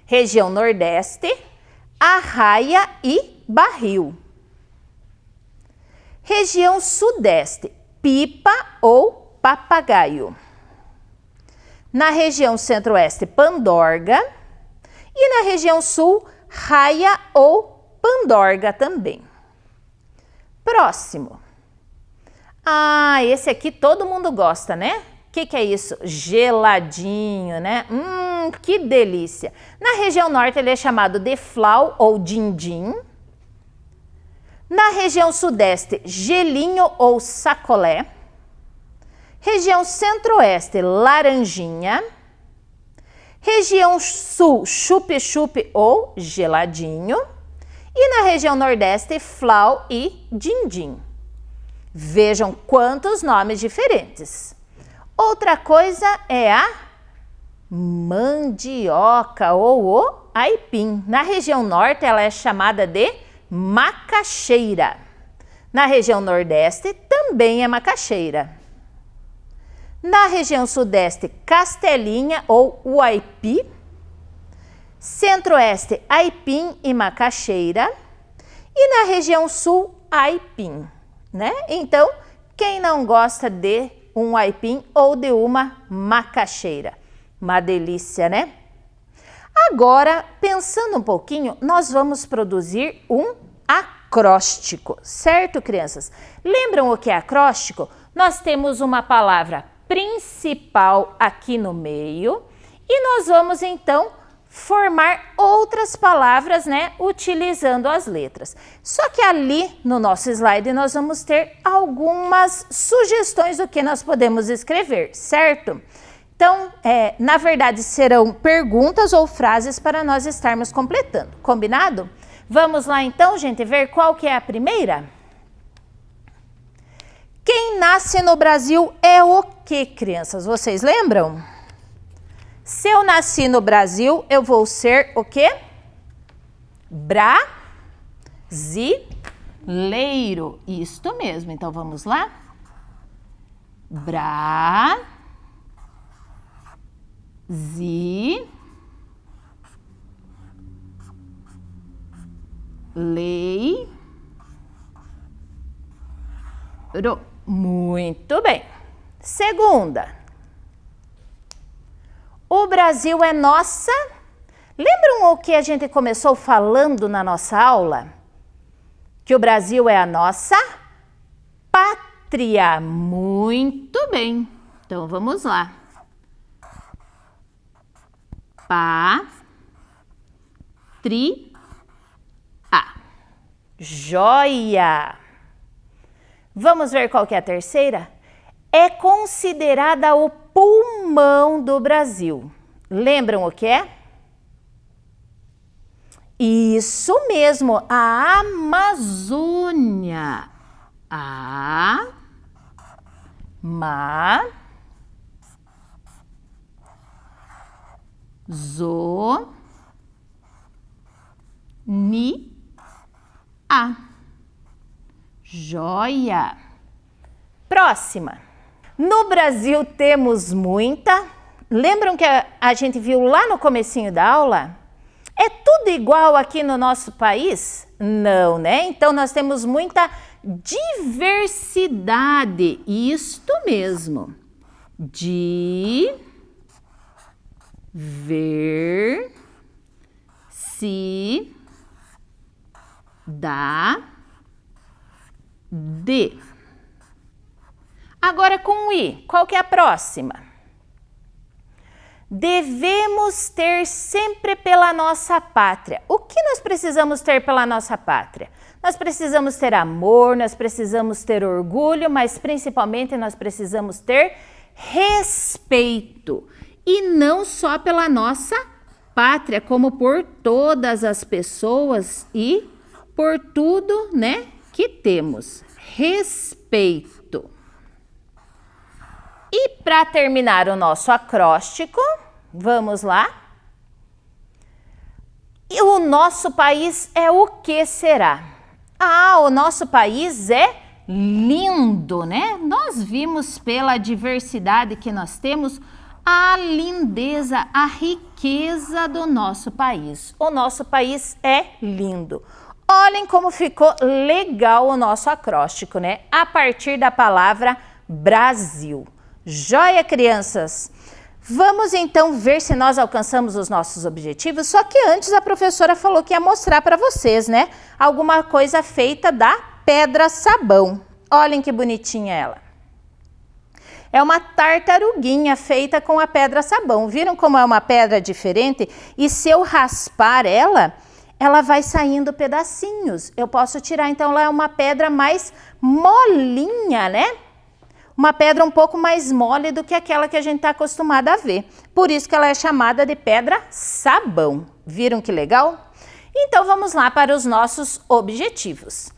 Região nordeste, arraia e barril. Região sudeste, pipa ou papagaio. Na região centro-oeste, pandorga. E na região sul, raia ou pandorga também. Próximo. Esse aqui todo mundo gosta, né? O que é isso? Geladinho, né? Que delícia! Na região norte ele é chamado de flau ou din-din. Na região sudeste, gelinho ou sacolé. Região centro-oeste, laranjinha. Região sul, chup-chup ou geladinho. E na região nordeste, flau e din-din. Vejam quantos nomes diferentes. Outra coisa é a mandioca ou o aipim. Na região norte ela é chamada de macaxeira. Na região nordeste também é macaxeira. Na região sudeste, castelinha ou uaipi. Centro-oeste, aipim e macaxeira. E na região sul, aipim, né? Então, quem não gosta de um aipim ou de uma macaxeira? Uma delícia, né? Agora, pensando um pouquinho, nós vamos produzir um acróstico, certo, crianças? Lembram o que é acróstico? Nós temos uma palavra principal aqui no meio e nós vamos então formar outras palavras, né, utilizando as letras. Só que ali no nosso slide nós vamos ter algumas sugestões do que nós podemos escrever, certo? Então, na verdade, serão perguntas ou frases para nós estarmos completando, combinado? Vamos lá então, gente, ver qual que é a primeira? Quem nasce no Brasil é o quê, crianças? Vocês lembram? Se eu nasci no Brasil, eu vou ser o quê? Brasileiro. Isto mesmo. Então, vamos lá? Brasileiro. Muito bem. Segunda. O Brasil é nossa... Lembram o que a gente começou falando na nossa aula? Que o Brasil é a nossa pátria. Muito bem. Então, vamos lá. Pátria. Joia! Vamos ver qual que é a terceira? É considerada o pulmão do Brasil. Lembram o que é? Isso mesmo, a Amazônia. Tá. Joia. Próxima. No Brasil temos muita. Lembram que a gente viu lá no comecinho da aula? É tudo igual aqui no nosso país? Não, né? Então nós temos muita diversidade. Isto mesmo. Diversidade. Agora com o I, qual que é a próxima? Devemos ter sempre pela nossa pátria. O que nós precisamos ter pela nossa pátria? Nós precisamos ter amor, nós precisamos ter orgulho, mas principalmente nós precisamos ter respeito. E não só pela nossa pátria, como por todas as pessoas e por tudo, né, que temos. Respeito. E para terminar o nosso acróstico, vamos lá. E o nosso país é o que será? Ah, o nosso país é lindo, né? Nós vimos pela diversidade que nós temos a lindeza, a riqueza do nosso país. O nosso país é lindo. Olhem como ficou legal o nosso acróstico, né? A partir da palavra Brasil. Joia, crianças! Vamos então ver se nós alcançamos os nossos objetivos, só que antes a professora falou que ia mostrar para vocês, né? Alguma coisa feita da pedra-sabão. Olhem que bonitinha ela. É uma tartaruguinha feita com a pedra-sabão. Viram como é uma pedra diferente? E se eu raspar ela, ela vai saindo pedacinhos. Eu posso tirar, então ela é uma pedra mais molinha, né? Uma pedra um pouco mais mole do que aquela que a gente está acostumado a ver. Por isso que ela é chamada de pedra-sabão. Viram que legal? Então vamos lá para os nossos objetivos.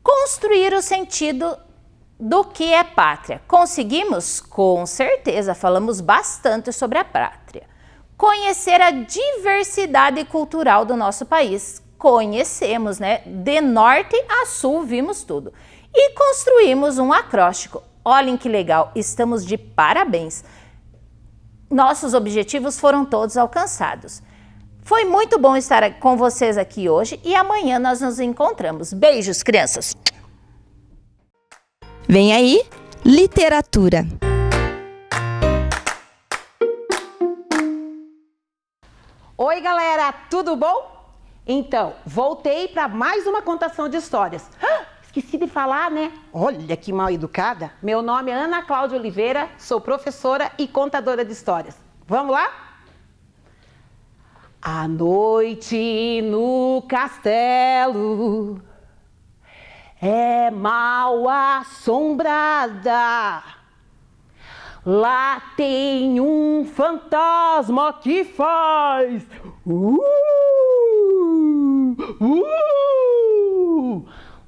Construir o sentido do que é pátria. Conseguimos? Com certeza, falamos bastante sobre a pátria. Conhecer a diversidade cultural do nosso país. Conhecemos, né? De norte a sul vimos tudo. E construímos um acróstico. Olhem que legal, estamos de parabéns. Nossos objetivos foram todos alcançados. Foi muito bom estar com vocês aqui hoje e amanhã nós nos encontramos. Beijos, crianças! Vem aí, literatura. Oi, galera, tudo bom? Então, voltei para mais uma contação de histórias. Esqueci de falar, né? Olha que mal educada. Meu nome é Ana Cláudia Oliveira, sou professora e contadora de histórias. Vamos lá? À noite no castelo é mal assombrada. Lá tem um fantasma que faz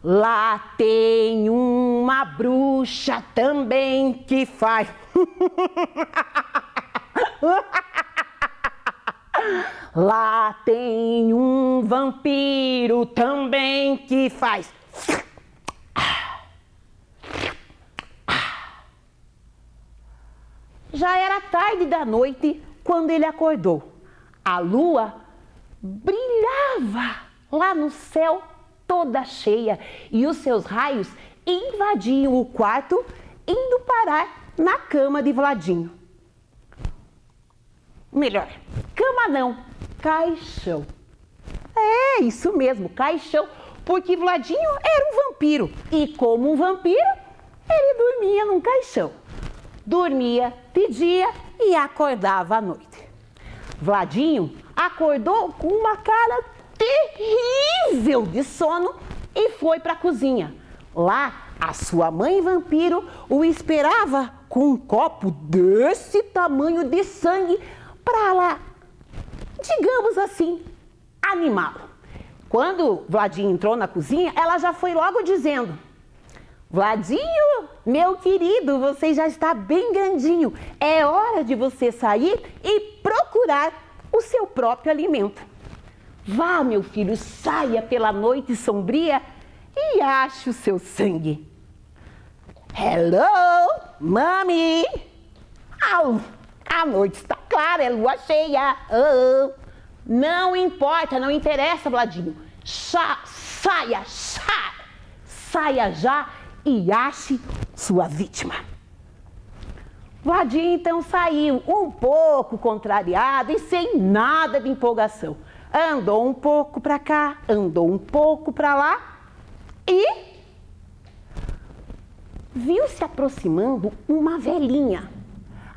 Lá tem uma bruxa também que faz Lá tem um vampiro também que faz Já era tarde da noite quando ele acordou. A lua brilhava lá no céu, toda cheia, e os seus raios invadiam o quarto, indo parar na cama de Vladinho. Melhor, cama não, caixão. É, isso mesmo, caixão, porque Vladinho era um vampiro, e como um vampiro, ele dormia num caixão. Dormia de dia e acordava à noite. Vladinho acordou com uma cara terrível de sono e foi para a cozinha. Lá, a sua mãe vampiro o esperava com um copo desse tamanho de sangue para lá, digamos assim, animá-lo. Quando Vladinho entrou na cozinha, ela já foi logo dizendo: Vladinho, meu querido, você já está bem grandinho. É hora de você sair e procurar o seu próprio alimento. Vá, meu filho, saia pela noite sombria e ache o seu sangue. Hello, mami! Au, a noite está clara, é lua cheia. Oh. Não importa, não interessa, Vladinho. Saia já e ache sua vítima. Vladinho então saiu um pouco contrariado e sem nada de empolgação. Andou um pouco para cá, andou um pouco para lá e viu se aproximando uma velhinha.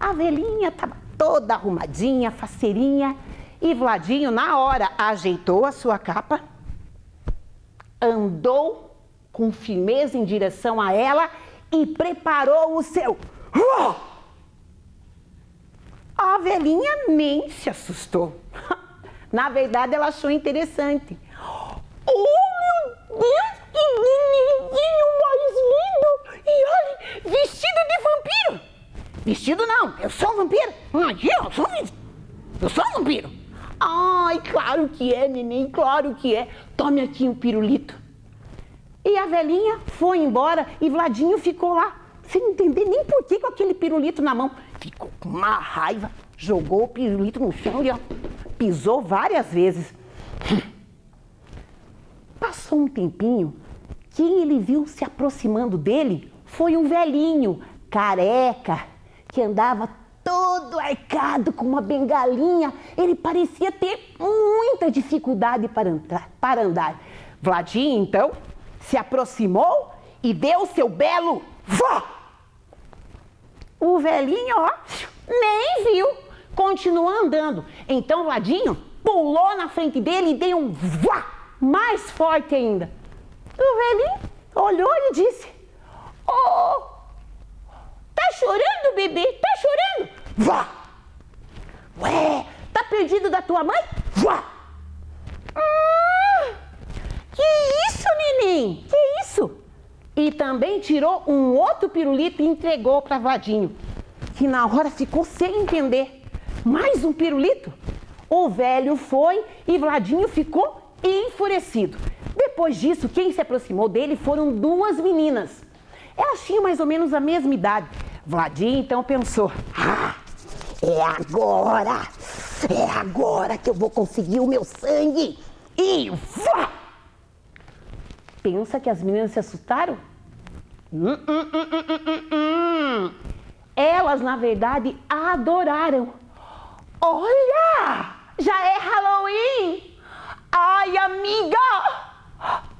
A velhinha estava toda arrumadinha, faceirinha, e Vladinho na hora ajeitou a sua capa, andou com firmeza em direção a ela e preparou o seu... A velhinha nem se assustou. Na verdade, ela achou interessante. Oh, meu Deus, que nenenzinho mais lindo! E olha, vestido de vampiro! Vestido não, eu sou um vampiro. Eu sou um vampiro. Ai, claro que é, neném, claro que é. Tome aqui um pirulito. E a velhinha foi embora e Vladinho ficou lá, sem entender nem por que com aquele pirulito na mão. Ficou com uma raiva, jogou o pirulito no chão e ó, pisou várias vezes. Passou um tempinho, quem ele viu se aproximando dele foi um velhinho, careca, que andava todo arcado com uma bengalinha. Ele parecia ter muita dificuldade para andar. Vladinho, então, se aproximou e deu seu belo vó. O velhinho, ó, nem viu, continuou andando. Então Vladinho pulou na frente dele e deu um vó mais forte ainda. O velhinho olhou e disse: "Oh, tá chorando, bebê? Tá chorando? Vó! Ué, tá perdido da tua mãe? Vó! Que isso, neném? Que isso?" E também tirou um outro pirulito e entregou para Vladinho, que na hora ficou sem entender. Mais um pirulito? O velho foi e Vladinho ficou enfurecido. Depois disso, quem se aproximou dele foram duas meninas. Elas tinham mais ou menos a mesma idade. Vladinho então pensou: é agora que eu vou conseguir o meu sangue. E vá! Pensa que as meninas se assustaram? Elas, na verdade, adoraram. Olha! Já é Halloween! Ai, amiga!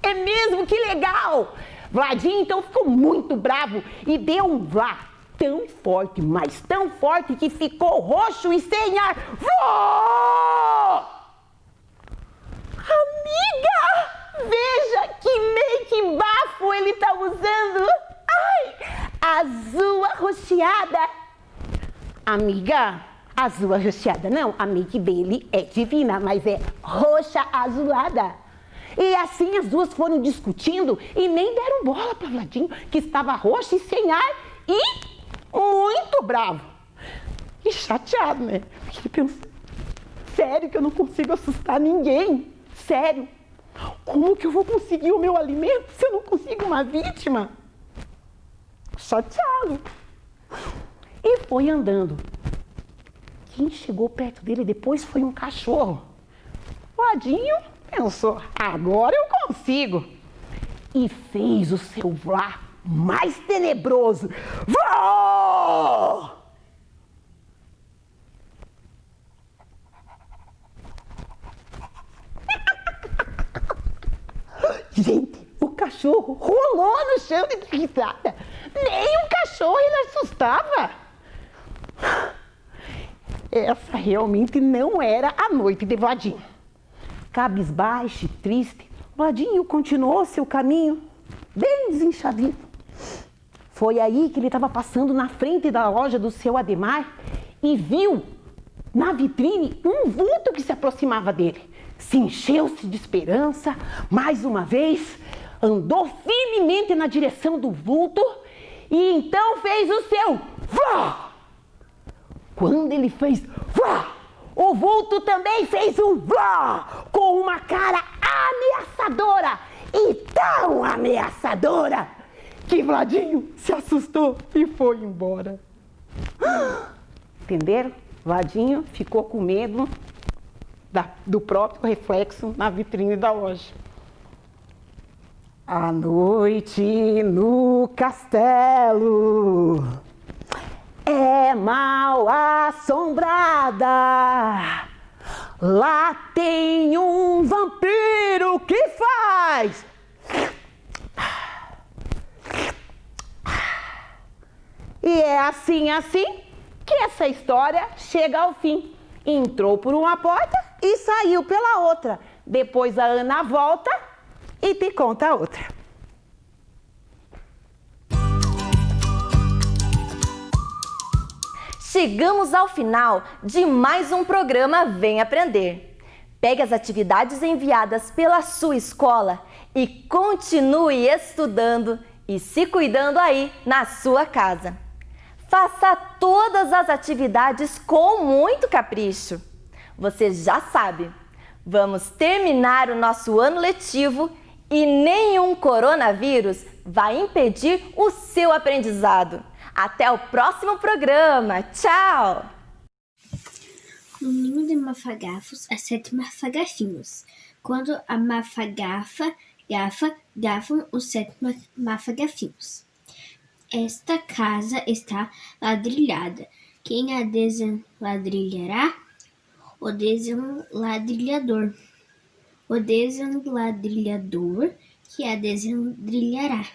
É mesmo, que legal! Vladinho então ficou muito bravo e deu um vlá tão forte, mas tão forte que ficou roxo e sem ar. Amiga! Veja que make bafo ele tá usando! Ai! Azul arroxeada! Amiga, azul arroxeada não, a make dele é divina, mas é roxa azulada. E assim as duas foram discutindo e nem deram bola para Vladinho, que estava roxo e sem ar e muito bravo. E chateado, né? Porque pensou: sério que eu não consigo assustar ninguém? Sério? Como que eu vou conseguir o meu alimento se eu não consigo uma vítima? Chateado. E foi andando. Quem chegou perto dele depois foi um cachorro. Vladinho pensou: agora eu consigo. E fez o seu vlá mais tenebroso. Vó! Gente, o cachorro rolou no chão de risada. Nem um cachorro ele assustava. Essa realmente não era a noite de Vladinho. Cabisbaixo e triste, Vladinho continuou seu caminho, bem desenchavido. Foi aí que ele estava passando na frente da loja do seu Ademar e viu na vitrine um vulto que se aproximava dele. Se encheu-se de esperança, mais uma vez, andou firmemente na direção do vulto e então fez o seu vlá. Quando ele fez vlá, o vulto também fez um vlá, com uma cara ameaçadora e tão ameaçadora que Vladinho se assustou e foi embora. Entenderam? Vladinho ficou com medo do próprio reflexo na vitrine da loja. À noite no castelo é mal assombrada. Lá tem um vampiro que faz. E é assim que essa história chega ao fim. Entrou por uma porta e saiu pela outra. Depois a Ana volta e te conta a outra. Chegamos ao final de mais um programa Vem Aprender. Pegue as atividades enviadas pela sua escola e continue estudando e se cuidando aí na sua casa. Faça todas as atividades com muito capricho. Você já sabe, vamos terminar o nosso ano letivo e nenhum coronavírus vai impedir o seu aprendizado. Até o próximo programa. Tchau! No ninho de mafagafos, há 7 mafagafinhos. Quando a mafagafa gafam os 7 mafagafinhos. Esta casa está ladrilhada. Quem a desenladrilhará? O desenladrilhador. O desenladrilhador que a desenladrilhará.